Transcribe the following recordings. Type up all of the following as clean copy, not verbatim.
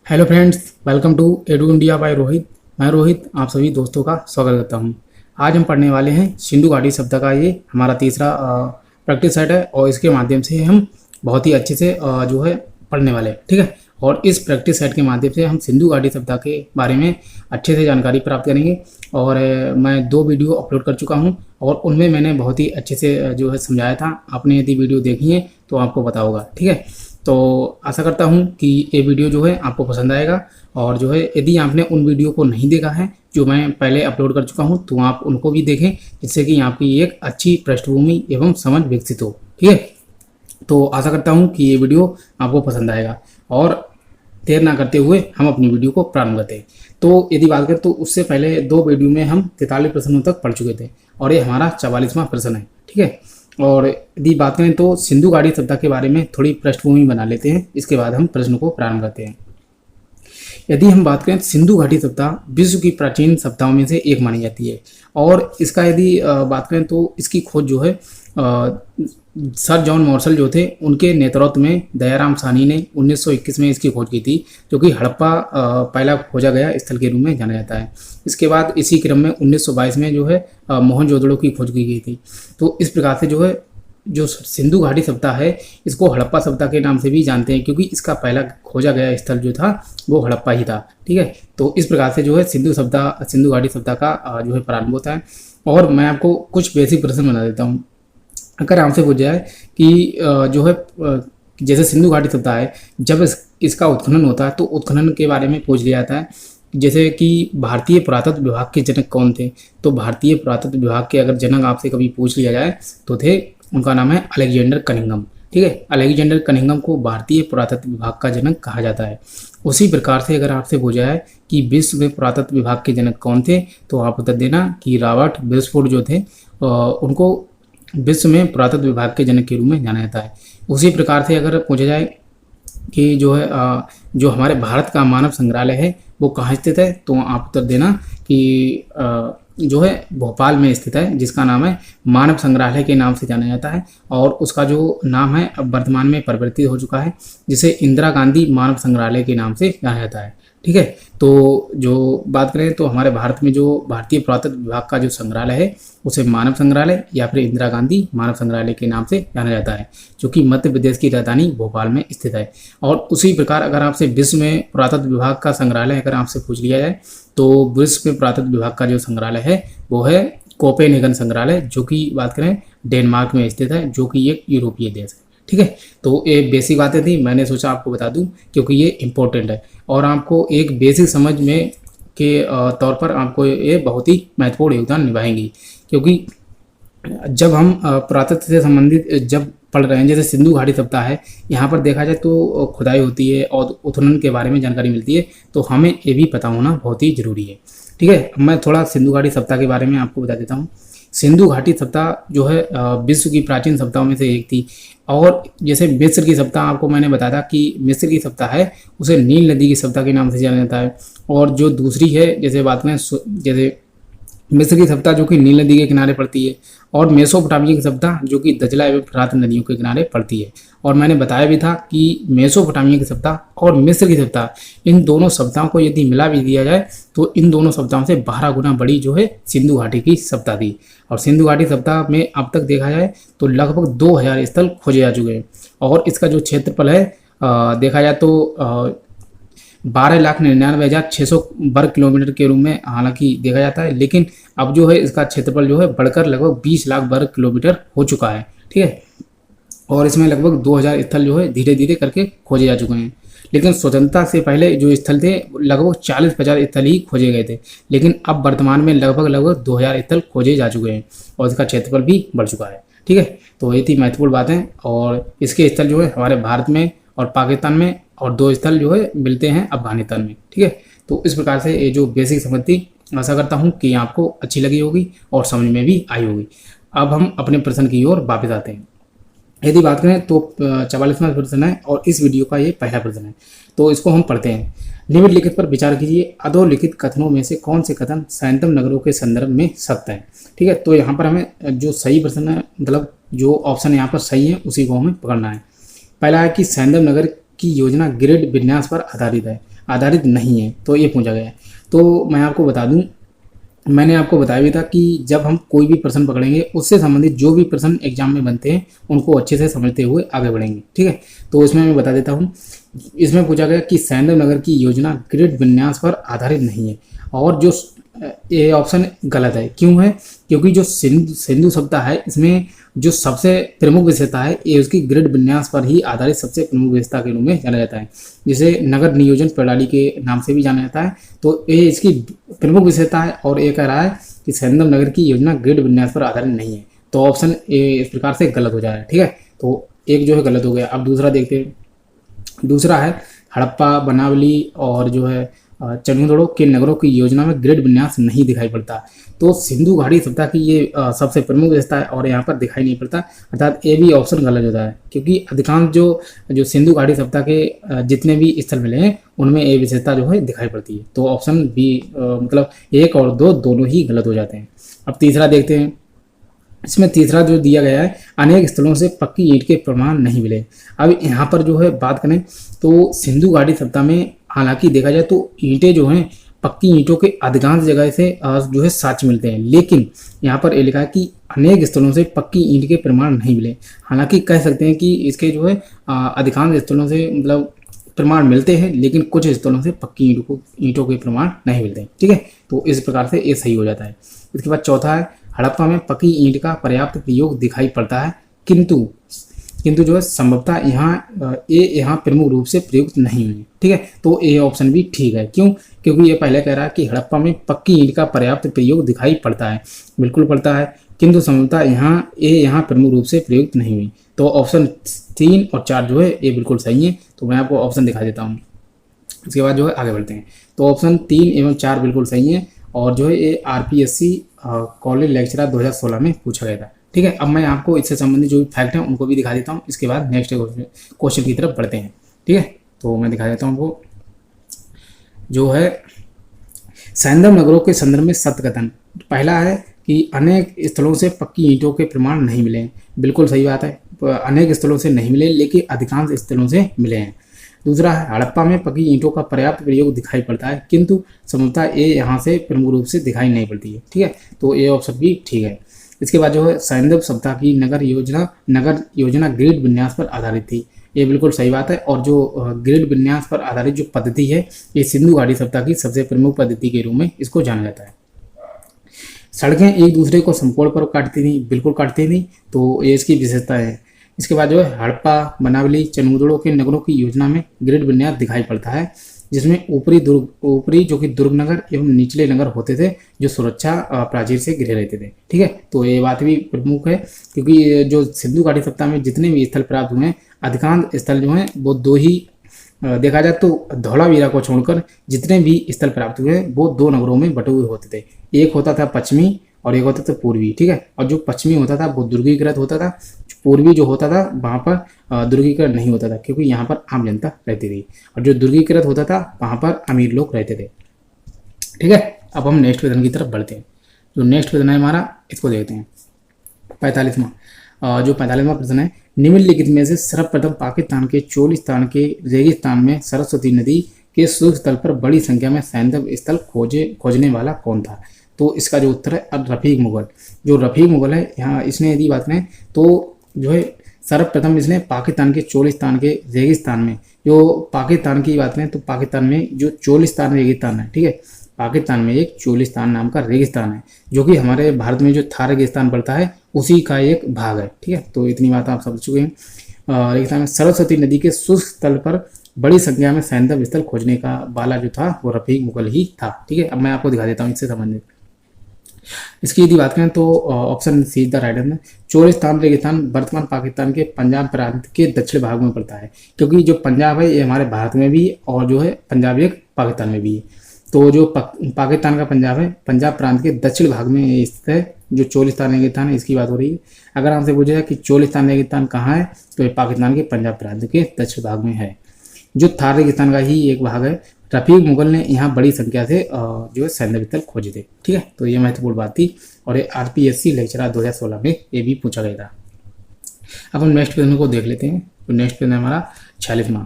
Hello friends, welcome to Edu India by Rohit. मैं रोहित आप सभी दोस्तों का स्वागत करता हूं। आज हम पढ़ने वाले हैं सिंधु घाटी सभ्यता का ये हमारा तीसरा प्रैक्टिस सेट है और इसके माध्यम से हम बहुत ही अच्छे से जो है पढ़ने वाले हैं। ठीक है, और इस प्रैक्टिस सेट के माध्यम से हम सिंधु घाटी सभ्यता के बारे में अच्छे से जानकारी प्राप्त करेंगे। और मैं 2 वीडियो अपलोड कर चुका हूं और उनमें मैंने बहुत ही अच्छे से जो है समझाया था। आपने यदि वीडियो देखी है तो आपको पता होगा। ठीक है, तो आशा करता हूं कि ये वीडियो जो है आपको पसंद आएगा। और जो है यदि आपने उन वीडियो को नहीं देखा है जो मैं पहले अपलोड कर चुका हूं तो आप उनको भी देखें, जिससे कि आपकी एक अच्छी पृष्ठभूमि एवं समझ विकसित हो। ठीक है, तो आशा करता हूं कि ये वीडियो आपको पसंद आएगा। और देर ना करते हुए हम अपनी वीडियो को प्रारंभ करते हैं। तो यदि बात करें तो उससे पहले 2 वीडियो में हम 43 प्रश्नों तक पढ़ चुके थे और ये हमारा 44वां प्रश्न है। ठीक है, और यदि बात करें तो सिंधु घाटी सभ्यता के बारे में थोड़ी पृष्ठभूमि बना लेते हैं, इसके बाद हम प्रश्न को प्रारंभ करते हैं। यदि हम बात करें सिंधु घाटी सभ्यता विश्व की प्राचीन सभ्यताओं में से एक मानी जाती है। और इसका यदि बात करें तो इसकी खोज जो है सर जॉन मार्शल जो थे उनके नेतृत्व में दयाराम साहनी ने 1921 में इसकी खोज की थी, जो कि हड़प्पा पहला खोजा गया स्थल के रूप में जाना जाता है। इसके बाद इसी क्रम में 1922 में जो है मोहनजोदड़ो की खोज की गई थी। तो इस प्रकार से जो है जो सिंधु घाटी सभ्यता है इसको हड़प्पा सभ्यता के नाम से भी जानते हैं, क्योंकि इसका पहला खोजा गया स्थल जो था वो हड़प्पा ही था। ठीक है, तो इस प्रकार से जो है सिंधु घाटी सभ्यता का जो है प्रारंभ होता है। और मैं आपको कुछ बेसिक प्रश्न बता देता हूँ। अगर आपसे पूछा जाए कि जो है जैसे सिंधु घाटी सभ्यता है, जब इसका उत्खनन होता है तो उत्खनन के बारे में पूछ लिया जाता है। जैसे कि भारतीय पुरातत्व विभाग के जनक कौन थे, तो भारतीय पुरातत्व विभाग के अगर जनक आपसे कभी पूछ लिया जाए तो थे, उनका नाम है अलेक्जेंडर कनिंघम। ठीक है, अलेक्जेंडर कनिंघम को भारतीय पुरातत्व विभाग का जनक कहा जाता है। उसी प्रकार से अगर आपसे पूछा जाए कि विश्व में पुरातत्व विभाग के जनक कौन थे, तो आप उत्तर देना कि रॉबर्ट बेल्सफोर्ड जो थे उनको विश्व में पुरातत्व विभाग के जनक के रूप में जाना जाता है। उसी प्रकार से अगर पूछा जाए कि जो है जो हमारे भारत का मानव संग्रहालय है वो कहाँ स्थित है, तो आप उत्तर देना कि जो है भोपाल में स्थित है, जिसका नाम है मानव संग्रहालय के नाम से जाना जाता है। और उसका जो नाम है अब वर्तमान में परिवर्तित हो चुका है, जिसे इंदिरा गांधी मानव संग्रहालय के नाम से जाना जाता है। ठीक है, तो जो बात करें तो हमारे भारत में जो भारतीय पुरातत्व विभाग का जो संग्रहालय है उसे मानव संग्रहालय या फिर इंदिरा गांधी मानव संग्रहालय के नाम से जाना जाता है, जो कि मध्य प्रदेश की राजधानी भोपाल में स्थित है। और उसी प्रकार अगर आपसे विश्व में पुरातत्व विभाग का संग्रहालय अगर आपसे पूछ लिया जाए तो विश्व में पुरातत्व विभाग का जो संग्रहालय है वो है कोपेनहेगन संग्रहालय, जो कि बात करें डेनमार्क में स्थित है, जो कि एक यूरोपीय देश है। ठीक है, तो ये बेसिक बातें थी, मैंने सोचा आपको बता दूं क्योंकि ये इम्पोर्टेंट है और आपको एक बेसिक समझ में के तौर पर आपको ये बहुत ही महत्वपूर्ण योगदान निभाएंगी। क्योंकि जब हम पुरातत्व से संबंधित जब पढ़ रहे हैं, जैसे सिंधु घाटी सभ्यता है, यहाँ पर देखा जाए तो खुदाई होती है और उत्खनन के बारे में जानकारी मिलती है, तो हमें ये भी पता होना बहुत ही जरूरी है। ठीक है, मैं थोड़ा सिंधु घाटी सभ्यता के बारे में आपको बता देता हूँ। सिंधु घाटी सभ्यता जो है विश्व की प्राचीन सभ्यताओं में से एक थी। और जैसे मिस्र की सभ्यता आपको मैंने बताया था कि मिस्र की सभ्यता है उसे नील नदी की सभ्यता के नाम से जाना जाता है। और जो दूसरी है, जैसे बात करें जैसे मिस्र की सभ्यता जो कि नील नदी के किनारे पड़ती है, और मेसोपोटामिया की सभ्यता जो कि दजला एवं फरात नदियों के किनारे पड़ती है। और मैंने बताया भी था कि मेसोपोटामिया की सभ्यता और मिस्र की सभ्यता, इन दोनों सभ्यताओं को यदि मिला भी दिया जाए तो इन दोनों सभ्यताओं से 12 गुना बड़ी जो है सिंधु घाटी की सभ्यता थी। और सिंधु घाटी सभ्यता में अब तक देखा जाए तो लगभग 2000 स्थल खोजे जा चुके हैं। और इसका जो क्षेत्रफल है देखा जाए तो 12,99,600 वर्ग किलोमीटर के रूप में हालांकि देखा जाता है, लेकिन अब जो है इसका क्षेत्रफल जो है बढ़कर लगभग 20 लाख वर्ग किलोमीटर हो चुका है। ठीक है, और इसमें लगभग 2000 स्थल जो है धीरे धीरे करके खोजे जा चुके हैं। लेकिन स्वतंत्रता से पहले जो स्थल थे लगभग 40-50 स्थल ही खोजे गए थे, लेकिन अब वर्तमान में लगभग 2000 स्थल खोजे जा चुके हैं और इसका क्षेत्रफल भी बढ़ चुका है। ठीक है, तो ये थी महत्वपूर्ण बातें। और इसके स्थल जो है हमारे भारत में और पाकिस्तान में, और 2 स्थल जो है मिलते हैं अफगानिस्तान में। ठीक है, तो इस प्रकार से ये जो बेसिक समझ थी, आशा करता हूँ कि आपको अच्छी लगी होगी और समझ में भी आई होगी। अब हम अपने प्रश्न की ओर वापस आते हैं। यदि बात करें तो 44वां प्रश्न है और इस वीडियो का ये पहला प्रश्न है, तो इसको हम पढ़ते हैं। निम्नलिखित पर विचार कीजिए, अधोलिखित कथनों में से कौन से कथन सैंतम नगरों के संदर्भ में सत्य है। ठीक है, तो यहाँ पर हमें जो सही प्रश्न है, मतलब जो ऑप्शन यहाँ पर सही है उसी को हमें पकड़ना है। पहला है कि सैंतम नगर की योजना ग्रिड विन्यास पर आधारित है, आधारित नहीं है, तो ये पूछा गया है। तो मैं आपको बता दूं, मैंने आपको बताया भी था कि जब हम कोई भी प्रश्न पकड़ेंगे उससे संबंधित जो भी प्रश्न एग्जाम में बनते हैं उनको अच्छे से समझते हुए आगे बढ़ेंगे। ठीक है, तो इसमें मैं बता देता हूँ। इसमें पूछा गया कि सैंतम नगर की योजना ग्रिड विन्यास पर आधारित नहीं है, और जो ये ऑप्शन गलत है। क्यों है? क्योंकि जो सिंधु सभ्यता है इसमें जो सबसे प्रमुख विशेषता है ये उसकी ग्रिड विन्यास पर ही आधारित सबसे प्रमुख विशेषता के रूप में जाना जाता है, जिसे नगर नियोजन प्रणाली के नाम से भी जाना जाता है। तो ये इसकी प्रमुख विशेषता है, और ये कह रहा है कि सैंतम नगर की योजना ग्रिड विन्यास पर आधारित नहीं है, तो ऑप्शन ए इस प्रकार से गलत हो जा रहा है। ठीक है, तो एक जो है गलत हो गया। अब दूसरा देखते हैं। दूसरा है हड़प्पा, बनावली और जो है चंडीगढ़ के नगरों की योजना में ग्रिड विन्यास नहीं दिखाई पड़ता। तो सिंधु घाटी सभ्यता की ये सबसे प्रमुख विशेषता है और यहाँ पर दिखाई नहीं पड़ता, अर्थात ए भी ऑप्शन गलत होता है, क्योंकि अधिकांश जो सिंधु घाटी सभ्यता के जितने भी स्थल मिले हैं उनमें ये विशेषता जो है दिखाई पड़ती है। तो ऑप्शन बी मतलब 1 और 2 दोनों ही गलत हो जाते हैं। अब तीसरा देखते हैं। इसमें तीसरा जो दिया गया है, अनेक स्थलों से पक्की ईंट के प्रमाण नहीं मिले। अब यहाँ पर जो है बात करें तो सिंधु घाटी सभ्यता में हालांकि देखा जाए तो ईंटें जो हैं पक्की ईंटों के अधिकांश जगह से जो है साक्ष्य मिलते हैं, लेकिन यहाँ पर ये लिखा है कि अनेक स्थलों से पक्की ईंट के प्रमाण नहीं मिले। हालांकि कह सकते हैं कि इसके जो है अधिकांश स्थलों से मतलब प्रमाण मिलते हैं, लेकिन कुछ स्थलों से पक्की ईंटों के प्रमाण नहीं मिलते हैं। ठीक है, तो इस प्रकार से ये सही हो जाता है। इसके बाद चौथा है, हड़प्पा में पक्की ईंट का पर्याप्त प्रयोग दिखाई पड़ता है, किंतु जो है संभवतः यहाँ प्रमुख रूप से प्रयुक्त नहीं हुई। ठीक है, तो ये ऑप्शन भी ठीक है। क्यों? क्योंकि ये पहले कह रहा है कि हड़प्पा में पक्की ईंट का पर्याप्त प्रयोग दिखाई पड़ता है, बिल्कुल पड़ता है, किंतु संभवतः यहाँ प्रमुख रूप से प्रयुक्त नहीं हुई। तो ऑप्शन 3 और 4 जो है ये बिल्कुल सही है। तो मैं आपको ऑप्शन दिखा देता हूँ, उसके बाद जो है आगे बढ़ते हैं। तो ऑप्शन 3 एवं 4 बिल्कुल सही है, और जो है ये RPSC कॉलेज लेक्चरर 2016 में पूछा गया था। ठीक है, अब मैं आपको इससे संबंधित जो भी फैक्ट हैं उनको भी दिखा देता हूँ। इसके बाद नेक्स्ट क्वेश्चन की तरफ बढ़ते हैं। ठीक है, तो मैं दिखा देता हूँ आपको जो है सैंतम नगरों के संदर्भ में सत्य कथन। पहला है कि अनेक स्थलों से पक्की ईंटों के प्रमाण नहीं मिले, बिल्कुल सही बात है। अनेक स्थलों से नहीं मिले, लेकिन अधिकांश स्थलों से मिले हैं। दूसरा है, हड़प्पा में पक्की ईंटों का पर्याप्त प्रयोग दिखाई पड़ता है, किंतु संभवतः ये यहाँ से प्रमुख रूप से दिखाई नहीं पड़ती है। ठीक है, तो ये ऑप्शन भी ठीक है। इसके बाद जो है सैंतम सभ्यता की नगर योजना ग्रिड विन्यास पर आधारित थी, ये बिल्कुल सही बात है। और जो ग्रिड विन्यास पर आधारित जो पद्धति है ये सिंधु घाटी सभ्यता की सबसे प्रमुख पद्धति के रूप में इसको जाना जाता है। सड़कें एक दूसरे को समकोण पर काटती थी, बिल्कुल काटती थी, तो ये इसकी विशेषता है। इसके बाद जो है हड़प्पा, बनावली, चंडीगढ़ के नगरों की योजना में ग्रिड विन्यास दिखाई पड़ता है, जिसमें ऊपरी जो कि दुर्ग नगर एवं निचले नगर होते थे जो सुरक्षा प्राचीर से घिरे रहते थे। ठीक है, तो ये बात भी प्रमुख है, क्योंकि जो सिंधु घाटी सभ्यता में जितने भी स्थल प्राप्त हुए हैं अधिकांश स्थल जो हैं वो 2 ही देखा जाए तो धौलावीरा को छोड़कर जितने भी स्थल प्राप्त हुए हैं वो 2 नगरों में बटे हुए होते थे। एक होता था पश्चिमी और एक होता था पूर्वी। ठीक है, और जो पश्चिमी होता था वो दुर्गीकृत होता था, पूर्वी जो होता था वहाँ पर दुर्गीकृत नहीं होता था, क्योंकि यहाँ पर आम जनता रहती थी, और जो दुर्गीकृत होता था वहाँ पर अमीर लोग रहते थे। ठीक है, अब हम नेक्स्ट क्वेश्चन की तरफ बढ़ते हैं। जो नेक्स्ट क्वेश्चन है हमारा, इसको देखते हैं। 45वां जो 45वां प्रश्न है, निम्नलिखित में से सर्वप्रथम पाकिस्तान के चोलिस्तान के रेगिस्तान में सरस्वती नदी के शुष्क स्थल पर बड़ी संख्या में सैंतव स्थल खोजने वाला कौन था? तो इसका जो उत्तर है रफीक मुगल। जो रफीक मुगल है, यहाँ इसने यदि बात करें तो जो है सर्वप्रथम इसने पाकिस्तान के चोलिस्तान के रेगिस्तान में, जो पाकिस्तान की बात करें तो पाकिस्तान में जो चोलिस्तान रेगिस्तान है, ठीक है, पाकिस्तान में एक चोलिस्तान नाम का रेगिस्तान है, जो कि हमारे भारत में जो थार रेगिस्तान पड़ता है उसी का एक भाग है। ठीक है, तो इतनी बात आप समझ चुके हैं। रेगिस्तान में सरस्वती नदी के शुष्क स्थल पर बड़ी संख्या में सैंतव स्थल खोजने का वाला जो था वो रफीक मुगल ही था। ठीक है, अब मैं आपको दिखा देता हूँ इससे संबंधित। इसकी यदि बात करें तो option see the right answer. Cholistan रेगिस्तान वर्तमान पाकिस्तान के पंजाब प्रांत के दक्षिण भाग में पड़ता है, क्योंकि जो पंजाब है ये हमारे भारत में भी और जो है पंजाब एक पाकिस्तान में भी है। तो जो पाकिस्तान का पंजाब है, पंजाब प्रांत के दक्षिण भाग में स्थित है जो चोलिस्तान रेगिस्तान है, इसकी बात हो रही है। अगर हमसे पूछा जाए कि चोलिस्तान रेगिस्तान कहाँ है, तो ये पाकिस्तान के पंजाब प्रांत के दक्षिण भाग में है, जो थार रेगिस्तान का ही एक भाग है। रफीक मुगल ने यहाँ बड़ी संख्या से जो है सैन्य पिस्तल खोजे थे। ठीक है, तो ये महत्वपूर्ण बात थी और ये RPSC लेक्चर 2016 में ये भी पूछा गया था। अब हम नेक्स्ट प्रश्न को देख लेते हैं। तो नेक्स्ट प्रश्न है हमारा 46वां।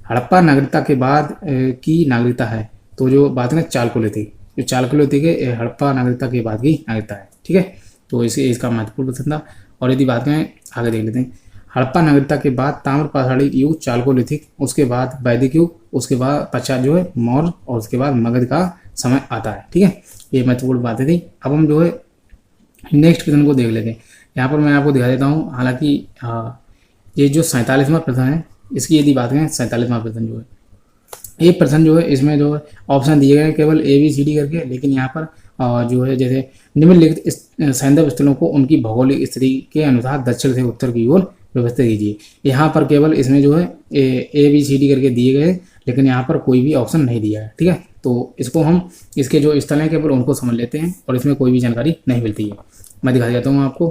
हड़प्पा नागरिकता के बाद की नागरिकता है। तो जो बात है ना चालकोलिथिक, जो चालकोलिथिक है हड़प्पा नागरिकता के बाद की नागरिकता है। ठीक है, तो इसका महत्वपूर्ण प्रश्न था। और यदि बात करें आगे देख लेते हैं। हड़प्पा नागरिकता के बाद ताम्र पाषाणी युग चालकोलिथिक, उसके बाद वैदिक युग, उसके बाद पश्चात जो है मौर्य और उसके बाद मगध का समय आता है। ठीक है, ये महत्वपूर्ण बातें थी। अब हम जो है नेक्स्ट प्रश्न को देख लेते हैं। यहाँ पर मैं आपको दिखा देता हूँ। हालांकि ये जो 47वां प्रश्न है, इसकी यदि बात करें 47वां प्रश्न जो है, ये प्रश्न जो है इसमें जो है ऑप्शन दिए गए हैं केवल ABCD करके, लेकिन यहाँ पर जो है जैसे निम्नलिखित सैन्य स्थलों को उनकी भौगोलिक स्थिति के अनुसार दक्षिण से उत्तर की ओर व्यवस्थित कीजिए। यहाँ पर केवल इसमें जो है ABCD करके दिए गए, लेकिन यहाँ पर कोई भी ऑप्शन नहीं दिया है। ठीक है, तो इसको हम इसके जो स्थल हैं केवल उनको समझ लेते हैं और इसमें कोई भी जानकारी नहीं मिलती है। मैं दिखा देता हूँ आपको।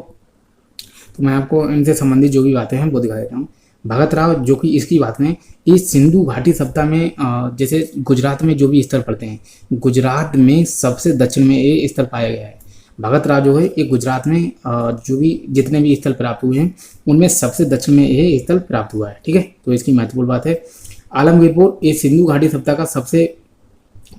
तो मैं आपको इनसे संबंधित जो भी बातें हैं वो दिखा देता हूँ। भगत राव जो कि इसकी बात में इस सिंधु घाटी सभ्यता में जैसे गुजरात में जो भी स्थल पड़ते हैं, गुजरात में सबसे दक्षिण में ये स्थल पाया गया है। भगत राव जो है ये गुजरात में जो भी जितने भी स्थल प्राप्त हुए हैं उनमें सबसे दक्षिण में ये स्थल प्राप्त हुआ है। ठीक है, तो इसकी महत्वपूर्ण बात है। आलमगीरपुर ये सिंधु घाटी सभ्यता का सबसे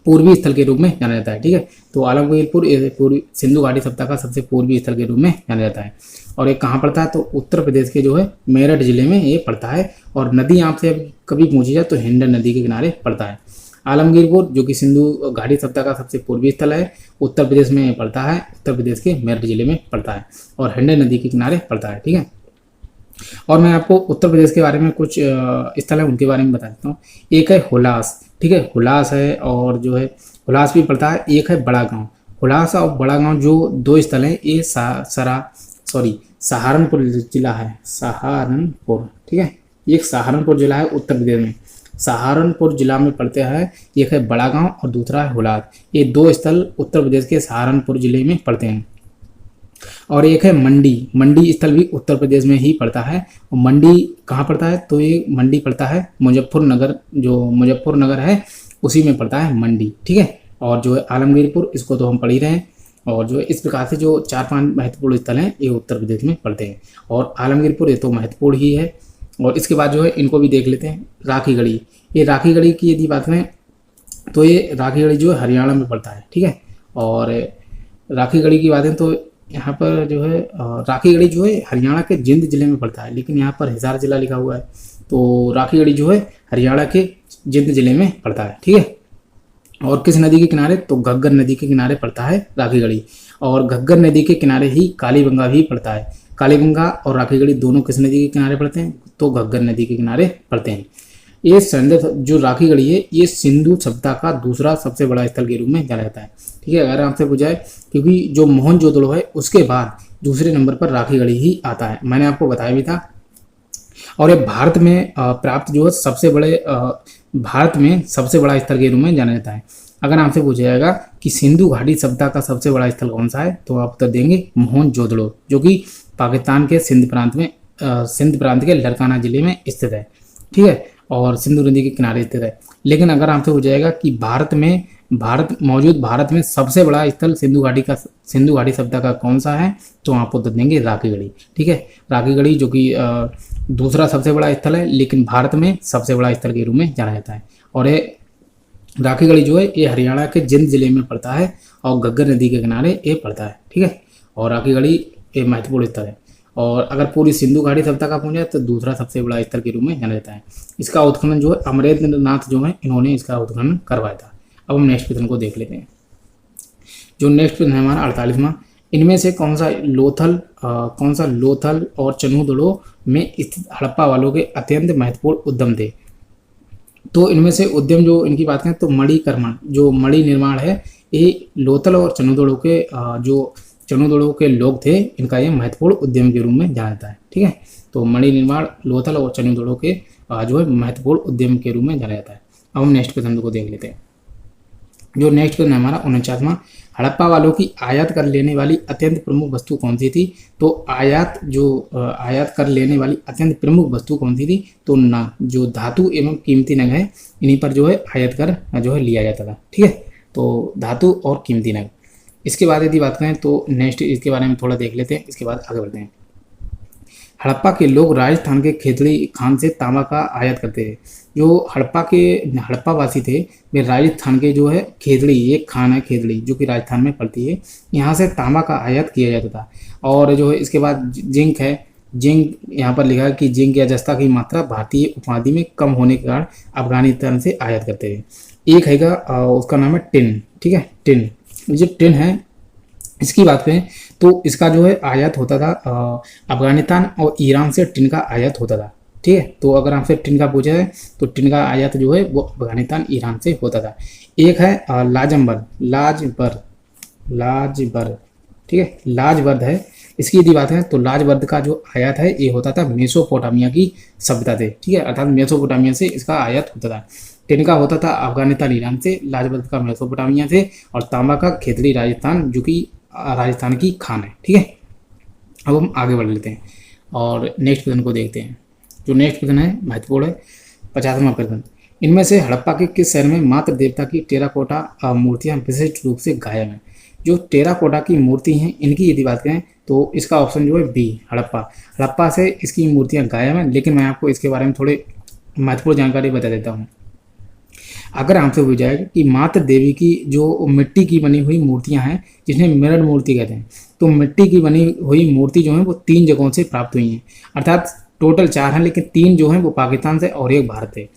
पूर्वी स्थल के रूप में जाना जाता है। ठीक है, तो आलमगीरपुर पूर्वी सिंधु घाटी सभ्यता का सबसे पूर्वी स्थल के रूप में जाना जाता है। और ये कहाँ पड़ता है? तो उत्तर प्रदेश के जो है मेरठ जिले में ये पड़ता है। और नदी आपसे कभी पूछी जाए तो हिंडन नदी के किनारे पड़ता है। आलमगीरपुर जो कि सिंधु घाटी सभ्यता का सबसे पूर्वी स्थल है, उत्तर प्रदेश में पड़ता है, उत्तर प्रदेश के मेरठ जिले में पड़ता है और हिंडन नदी के किनारे पड़ता है। ठीक है, और मैं आपको उत्तर प्रदेश के बारे में कुछ स्थल है उनके बारे में बता देता हूँ। एक है हुलास। ठीक है, हुलास है और जो है हुलास भी पड़ता है। एक है बड़ा गांव। हुलास और बड़ा गांव जो दो स्थल हैं ये सहारनपुर जिला है, सहारनपुर। ठीक है, एक सहारनपुर जिला है उत्तर प्रदेश में, सहारनपुर जिला में पड़ते हैं। एक है बड़ा गांव और दूसरा है हुलास। ये दो स्थल उत्तर प्रदेश के सहारनपुर जिले में पड़ते हैं। और एक है मंडी। मंडी स्थल भी उत्तर प्रदेश में ही पड़ता है। और मंडी कहाँ पड़ता है? तो ये मंडी पड़ता है मुजफ्फरनगर, जो मुजफ्फरनगर है उसी में पड़ता है मंडी। ठीक है, और जो है आलमगीरपुर इसको तो हम पढ़ ही रहे हैं। और जो है इस प्रकार से जो 4-5 महत्वपूर्ण स्थल हैं ये उत्तर प्रदेश में पड़ते हैं। और आलमगीरपुर ये तो महत्वपूर्ण ही है। और इसके बाद जो है इनको भी देख लेते हैं। राखीगढ़ी, ये राखीगढ़ी की यदि बात करें तो ये राखीगढ़ी जो है हरियाणा में पड़ता है। ठीक है, और राखीगढ़ी की बात है तो यहाँ पर जो है राखीगढ़ी जो है हरियाणा के जिंद जिले में पड़ता है, लेकिन यहाँ पर हिसार जिला लिखा हुआ है। तो राखीगढ़ी जो है हरियाणा के जिंद जिले में पड़ता है। ठीक है, और किस नदी के किनारे? तो घग्गर नदी के किनारे पड़ता है राखीगढ़ी। और घग्गर नदी के किनारे ही कालीबंगा भी पड़ता है। कालीबंगा और राखीगढ़ी दोनों किस नदी के किनारे पड़ते हैं? तो घग्गर नदी के किनारे पड़ते हैं। ये जो राखीगढ़ी है ये सिंधु सभ्यता का दूसरा सबसे बड़ा स्थल के रूप में जाना जाता है। ठीक है, अगर आपसे पूछा है क्योंकि जो मोहनजोदड़ो है उसके बाद दूसरे नंबर पर राखीगढ़ी ही आता है, मैंने आपको बताया भी था। और ये भारत में प्राप्त जो है सबसे बड़े भारत में सबसे बड़ा स्थल के रूप में जाना जाता है। अगर आपसे पूछा जाएगा कि सिंधु घाटी सभ्यता का सबसे बड़ा स्थल कौन सा है तो आप उत्तर देंगे मोहनजोदड़ो, जो कि पाकिस्तान के सिंध प्रांत के लड़काना जिले में स्थित है। ठीक है, और सिंधु नदी के किनारे स्थित है। लेकिन अगर आपसे हो जाएगा कि भारत में सबसे बड़ा स्थल सिंधु घाटी सभ्यता का कौन सा है तो आप उत्तर देंगे राखीगढ़ी। ठीक है, राखीगढ़ी जो कि दूसरा सबसे बड़ा स्थल है लेकिन भारत में सबसे बड़ा स्थल के रूप में जाना जाता है। और ये राखीगढ़ी जो है ये हरियाणा के जिंद जिले में पड़ता है और घग्गर नदी के किनारे ये पड़ता है। ठीक है, और राखीगढ़ी एक महत्वपूर्ण स्थल है। और अगर पूरी सिंधु घाटी सभ्यता का पूछा तो दूसरा सबसे बड़ा स्थल के रूप में जाना जाता है। इसका उत्खनन जो है अमरेंद्र नाथ जो है इन्होंने इसका उत्खनन करवाया था। अब हम नेक्स्ट प्रश्न को देख लेते हैं। जो नेक्स्ट प्रश्न है हमारा 48वां। इनमें से कौन सा लोथल और चनूदड़ो में स्थित हड़प्पा वालों के अत्यंत महत्वपूर्ण उद्यम थे? तो इनमें से उद्यम जो इनकी बात करें तो मणिकर्मण, जो मणि निर्माण है ये लोथल और चनूदड़ो के लोग थे, इनका ये महत्वपूर्ण उद्यम के रूप में जाना जाता है। ठीक है, तो मणि निर्माण लोथल और चनूदड़ो के जो है महत्वपूर्ण उद्यम के रूप में जाना जाता है। अब हम नेक्स्ट प्रश्न को देख लेते हैं। जो नेक्स्ट क्वेश्चन है हमारा 49वां, हड़प्पा वालों की आयात कर लेने वाली अत्यंत प्रमुख वस्तु कौन सी थी? तो आयात कर लेने वाली अत्यंत प्रमुख वस्तु कौन सी थी? तो ना जो धातु एवं कीमती नग है, इन्हीं पर जो है आयात कर जो है लिया जाता था। ठीक है, तो धातु और कीमती नग। इसके बाद यदि बात करें तो नेक्स्ट इसके बारे में थोड़ा देख लेते हैं, इसके बाद आगे बढ़ते हैं। हड़प्पा के लोग राजस्थान के खेतड़ी खान से तांबा का आयात करते थे। जो हड़प्पा वासी थे, वे राजस्थान के जो है खेतड़ी, एक खान है खेतड़ी जो कि राजस्थान में पड़ती है, यहाँ से तांबा का आयात किया जाता था। और जो है इसके बाद जिंक है, जिंक यहाँ पर लिखा है कि जिंक या जस्ता की मात्रा भारतीय उपमहाद्वीप में कम होने के कारण अफगानिस्तान से आयात करते थे। एक हैगा उसका नाम है टिन। ठीक है, टिन, जो टिन है इसकी बात करें तो इसका जो है आयात होता था अफगानिस्तान और ईरान से टिन का आयात होता था। ठीक है, तो अगर आपसे टिन का पूछा है तो टिन का आयात जो है वो अफगानिस्तान ईरान से होता था। एक है लाजबर्द। ठीक है, लाजबर्द है। इसकी यदि बात है तो लाजबर्द का जो आयात है ये होता था मेसोपोटामिया की सभ्यता से। ठीक है, अर्थात मेसोपोटामिया से इसका आयात होता था। टिन का होता था अफगानिस्तान ईरान से, लाजबर्द का मेसोपोटामिया से, और तांबा का खेतड़ी राजस्थान, जो कि राजस्थान की खान है। ठीक है, अब हम आगे बढ़ लेते हैं और नेक्स्ट क्वेश्चन को देखते हैं। जो नेक्स्ट क्वेश्चन है महत्वपूर्ण है, 50वां क्वेश्चन। इनमें से हड़प्पा के किस शहर में मातृ देवता की टेराकोटा मूर्तियां विशिष्ट रूप से गायब हैं? जो टेराकोटा की मूर्ति हैं इनकी यदि बात करें तो इसका ऑप्शन जो है बी, हड़प्पा से इसकी मूर्तियां गायब हैं। लेकिन मैं आपको इसके बारे में थोड़े महत्वपूर्ण जानकारी बता देता हूँ। अगर हमसे पूछा जाए कि मातृ देवी की जो मिट्टी की बनी हुई मूर्तियां हैं, जिन्हें मिरर मूर्ति कहते हैं, तो मिट्टी की बनी हुई मूर्ति जो है वो 3 जगहों से प्राप्त हुई हैं। अर्थात टोटल 4 हैं, लेकिन 3 जो हैं वो पाकिस्तान से और एक भारत है।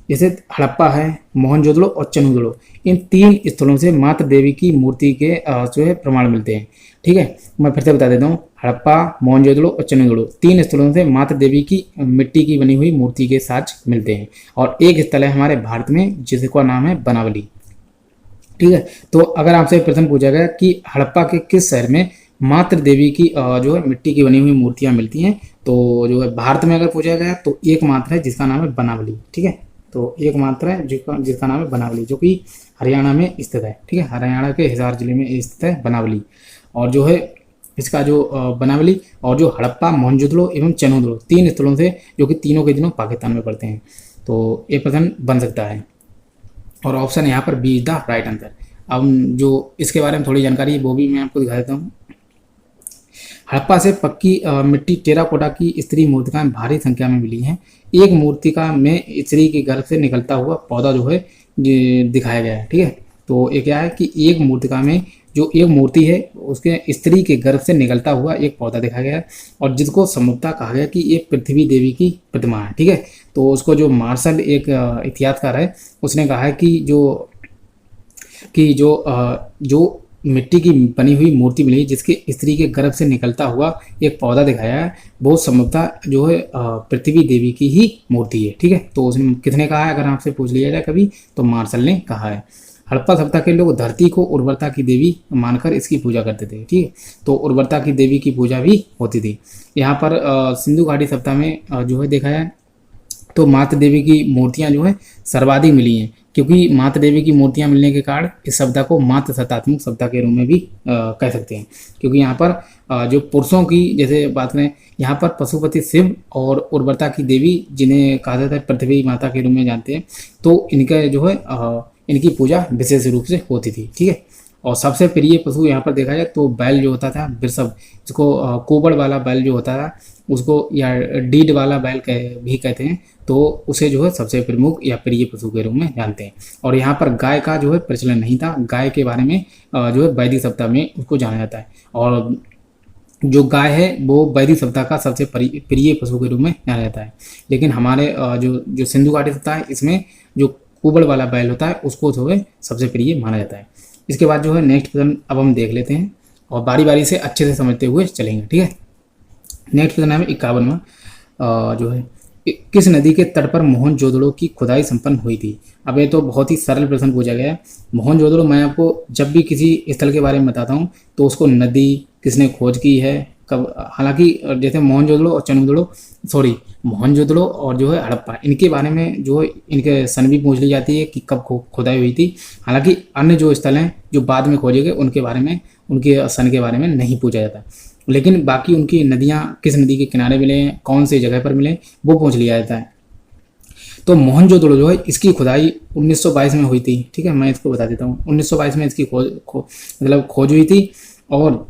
जैसे हड़प्पा है, मोहनजोदड़ो और चनुदड़ो, इन 3 स्थलों से मातृ देवी की मूर्ति के जो है प्रमाण मिलते हैं। ठीक है, मैं फिर से बता देता हूँ, हड़प्पा, मोहनजोदड़ो और चनुदड़ो, 3 स्थलों से मातृ देवी की मिट्टी की बनी हुई मूर्ति के साक्ष्य मिलते हैं। और एक स्थल है हमारे भारत में जिसका नाम है बनावली। ठीक है, तो अगर आपसे प्रश्न पूछा गया कि हड़प्पा के किस शहर में मातृ देवी की जो है मिट्टी की बनी हुई मूर्तियां मिलती हैं, तो जो है भारत में अगर पूछा गया तो एकमात्र है जिसका नाम है बनावली। ठीक है, तो एकमात्र है जिसका नाम है बनावली, जो कि हरियाणा में स्थित है। ठीक है, हरियाणा के हिसार जिले में स्थित है बनावली। और जो है इसका जो बनावली और जो हड़प्पा, मोहनजोदड़ो एवं चनुदड़ो, 3 स्थलों से, जो कि तीनों के दिनों पाकिस्तान में पड़ते हैं। तो ये प्रश्न बन सकता है और ऑप्शन यहाँ पर B is the right answer. अब जो इसके बारे में थोड़ी जानकारी है वो भी मैं आपको दिखा देता हूँ। हड़प्पा से पक्की मिट्टी टेराकोटा की स्त्री मूर्तिकाएं भारी संख्या में मिली हैं। एक मूर्तिका में स्त्री के गर्भ से निकलता हुआ पौधा जो है ये दिखाया गया है। ठीक है, तो ये क्या है कि एक मूर्तिका में जो एक मूर्ति है उसके स्त्री के गर्भ से निकलता हुआ एक पौधा दिखाया गया है, और जिसको सम्मुखता कहा गया कि ये पृथ्वी देवी की प्रतिमा है। ठीक है, तो उसको जो मार्शल एक इतिहासकार है उसने कहा है कि जो मिट्टी की बनी हुई मूर्ति मिली जिसके स्त्री के गर्भ से निकलता हुआ एक पौधा दिखाया है, वो सम्भवतः जो है पृथ्वी देवी की ही मूर्ति है। ठीक है, तो उसने किसने कहा है, अगर आपसे पूछ लिया जाए कभी तो मार्शल ने कहा है। हड़प्पा सभ्यता के लोग धरती को उर्वरता की देवी मानकर इसकी पूजा करते थे। ठीक है, तो उर्वरता की देवी की पूजा भी होती थी। यहाँ पर सिंधु घाटी सभ्यता में जो है देखा जाए तो मातृ देवी की मूर्तियाँ जो है सर्वाधिक मिली हैं, क्योंकि मातृ देवी की मूर्तियां मिलने के कारण इस सभ्यता को मातृ सत्तात्मक सभ्यता के रूप में भी कह सकते हैं। क्योंकि यहाँ पर जो पुरुषों की जैसे बात करें, यहाँ पर पशुपति शिव और उर्वरता की देवी जिन्हें कहा जाता है पृथ्वी माता के रूप में जानते हैं, तो इनका जो है इनकी पूजा विशेष रूप से होती थी। ठीक है, और सबसे प्रिय पशु यहाँ पर देखा जाए तो बैल जो होता था वृषभ, जिसको कोबड़ वाला बैल जो होता था उसको, या डीड वाला बैल भी कहते हैं, तो उसे जो है सबसे प्रमुख या प्रिय पशु के रूप में जानते हैं। और यहाँ पर गाय का जो है प्रचलन नहीं था, गाय के बारे में जो है वैदिक सभ्यता में उसको जाना जाता है। और जो गाय है वो वैदिक सभ्यता का सबसे प्रिय पशु के रूप में जाना जाता है। लेकिन हमारे जो सिंधु घाटी सभ्यता है इसमें जो कुबड़ वाला बैल होता है उसको जो है सबसे प्रिय माना जाता है। इसके बाद जो है नेक्स्ट प्रश्न अब हम देख लेते हैं और बारी बारी से अच्छे से समझते हुए चलेंगे। ठीक है, नेक्स्ट प्रश्न है 51वां, जो है किस नदी के तट पर मोहनजोदड़ो की खुदाई संपन्न हुई थी? अब ये तो बहुत ही सरल प्रश्न पूछा गया है। मोहनजोदड़ो मैं आपको जब भी किसी स्थल के बारे में बताता हूँ तो उसको नदी किसने खोज की है, कब, हालांकि जैसे मोहनजोदड़ो और चनूदड़ो, सॉरी मोहनजोदड़ो और जो है हड़प्पा, इनके बारे में जो है इनके सन भी पूछ ली जाती है कि कब खुदाई हुई थी। हालांकि अन्य जो स्थल हैं जो बाद में खोजे गए उनके बारे में, उनके सन के बारे में नहीं पूछा जाता, लेकिन बाकी उनकी नदियाँ किस नदी के किनारे मिले हैं, कौन सी जगह पर मिले, वो पूछ लिया जाता है। तो मोहनजोदड़ो जो है इसकी खुदाई 1922 में हुई थी। ठीक है, मैं इसको बता देता हूँ। 1922 में इसकी खोज हुई थी और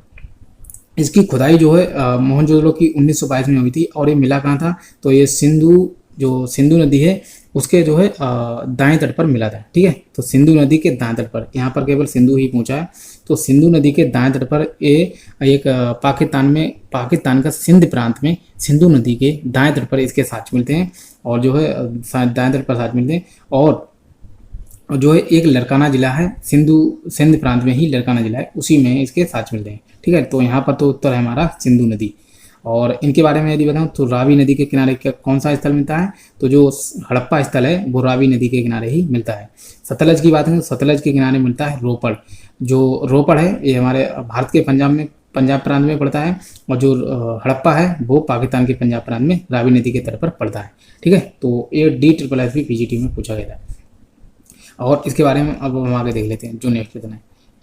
इसकी खुदाई जो है मोहनजोदड़ो की 1922 में हुई थी। और ये मिला कहाँ था, तो ये सिंधु नदी है उसके जो है दाएं तट पर मिला था। ठीक है, तो सिंधु नदी के दाएं तट पर, यहाँ पर केवल सिंधु ही पहुंचा है, तो सिंधु नदी के दाएं तट पर ये एक पाकिस्तान का सिंध प्रांत में सिंधु नदी के दाएं तट पर इसके साक्ष्य मिलते हैं। और जो है दाएं तट पर साक्ष्य मिलते हैं। और जो है एक लड़काना जिला है, सिंध प्रांत में ही लड़काना जिला है, उसी में इसके साक्ष्य मिलते हैं। ठीक है, तो यहाँ पर तो उत्तर है हमारा सिंधु नदी। और इनके बारे में यदि बताऊं तो रावी नदी के किनारे कौन सा स्थल मिलता है, तो जो हड़प्पा स्थल है वो रावी नदी के किनारे ही मिलता है। सतलज की बात करें तो सतलज के किनारे मिलता है रोपड़। जो रोपड़ है ये हमारे भारत के पंजाब प्रांत में पड़ता है, और जो हड़प्पा है वो पाकिस्तान के पंजाब प्रांत में रावी नदी के तट पर पड़ता है। ठीक है, तो ये DSSS भी PGT में पूछा गया था। और इसके बारे में अब हम आगे देख लेते हैं जो नेक्स्ट प्रश्न है।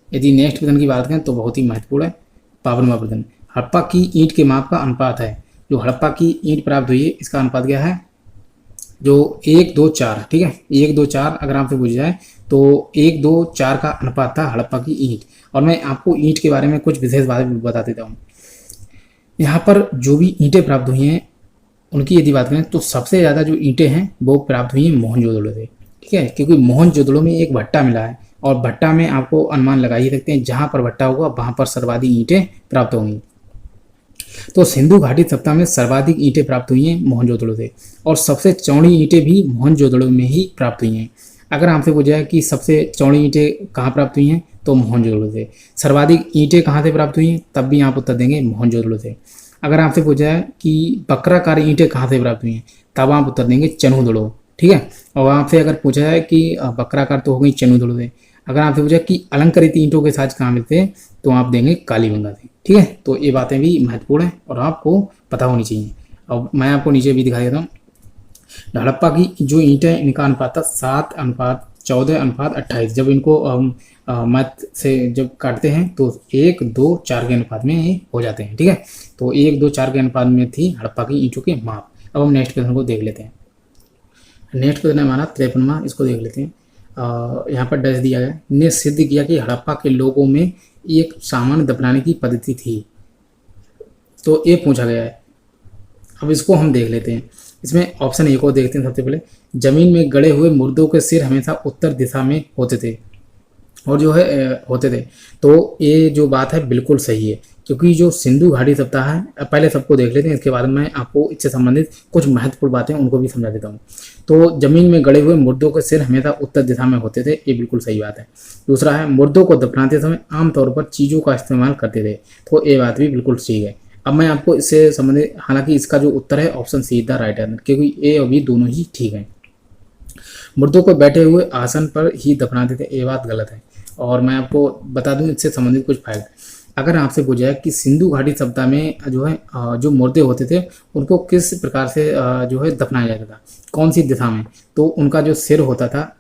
यदि नेक्स्ट प्रश्न की बात करें तो बहुत ही महत्वपूर्ण है, 52वां प्रश्न। हड़प्पा की ईंट के माप का अनुपात है। जो हड़प्पा की ईंट प्राप्त हुई है इसका अनुपात क्या है, जो 1:2:4। ठीक है, 1:2:4 अगर आपसे पूछ जाए तो 1:2:4 का अनुपात था हड़प्पा की ईंट। और मैं आपको ईंट के बारे में कुछ विशेष बातें बता देता हूँ। यहाँ पर जो भी ईंटें प्राप्त हुई हैं उनकी यदि बात करें तो सबसे ज़्यादा जो ईंटें हैं वो प्राप्त हुई हैं मोहनजोदड़ो से। ठीक है, क्योंकि मोहनजोदड़ो में एक भट्टा मिला है, और भट्टा में आपको अनुमान लगा ही सकते हैं जहाँ पर भट्टा होगा वहाँ पर सर्वाधिक ईंटें प्राप्त होंगी। तो सिंधु घाटी सप्ताह में सर्वाधिक ईंटें प्राप्त हुई हैं मोहनजोदड़ो से, और सबसे चौड़ी ईंटें भी मोहनजोदड़ो में ही प्राप्त हुई हैं। अगर आपसे पूछा जाए कि सबसे चौड़ी ईंटें कहाँ प्राप्त हुई हैं तो मोहनजोदड़ो से। सर्वाधिक ईंटें कहाँ से प्राप्त हुई हैं तब भी आप उत्तर देंगे मोहनजोदड़ो से। अगर आपसे पूछा जाए कि बकराकार ईंटें कहाँ से प्राप्त हुई हैं तब आप उत्तर देंगे चनूदड़ो। ठीक है, और आपसे अगर पूछा जाए कि बकराकार तो हो गई चनूदड़ो से, अगर आपसे पूछा कि अलंकृत ईंटों के साथ कहाँ मिलते हैं तो आप देंगे कालीबंगा से। ठीक है, तो ये बातें भी महत्वपूर्ण हैं और आपको पता होनी चाहिए। अब मैं आपको नीचे भी दिखा देता हूँ। हड़प्पा की जो ईंटें हैं इनका अनुपात था 7:14:28। जब इनको मत से जब काटते हैं तो 1:2:4 के अनुपात में ये हो जाते हैं। ठीक है, तो 1:2:4 के अनुपात में थी हड़प्पा की ईंटों के माप। अब हम नेक्स्ट क्वेश्चन को देख लेते हैं। नेक्स्ट क्वेश्चन है हमारा 53वां, इसको देख लेते हैं। यहाँ पर डैश दिया गया, ने सिद्ध किया कि हड़प्पा के लोगों में एक सामान्य दफनाने की पद्धति थी। तो ये पूछा गया है, अब इसको हम देख लेते हैं। इसमें ऑप्शन ए को देखते हैं। सबसे पहले, जमीन में गड़े हुए मुर्दों के सिर हमेशा उत्तर दिशा में होते थे और जो है होते थे। तो ये जो बात है बिल्कुल सही है, क्योंकि जो सिंधु घाटी सप्ताह है, पहले सबको देख लेते हैं, इसके बाद मैं आपको इससे संबंधित कुछ महत्वपूर्ण बातें उनको भी समझा देता हूँ। तो जमीन में गड़े हुए मुर्दों के सिर हमेशा उत्तर दिशा में होते थे, ये बिल्कुल सही बात है। दूसरा है, मुर्दों को दफनाते समय आमतौर पर चीज़ों का इस्तेमाल करते थे, तो ये बात भी बिल्कुल ठीक है। अब मैं आपको इससे संबंधित, हालांकि इसका जो उत्तर है option see the right answer, क्योंकि ए और बी दोनों ही ठीक है। मुर्दों को बैठे हुए आसन पर ही दफनाते थे, ये बात गलत है। और मैं आपको बता दूं इससे संबंधित कुछ फायदे। अगर आपसे पूछा जाए कि सिंधु घाटी सभ्यता में जो है जो मुर्दे होते थे उनको किस प्रकार से जो है दफनाया जाता था, कौन सी दिशा में, तो उनका जो सिर होता था,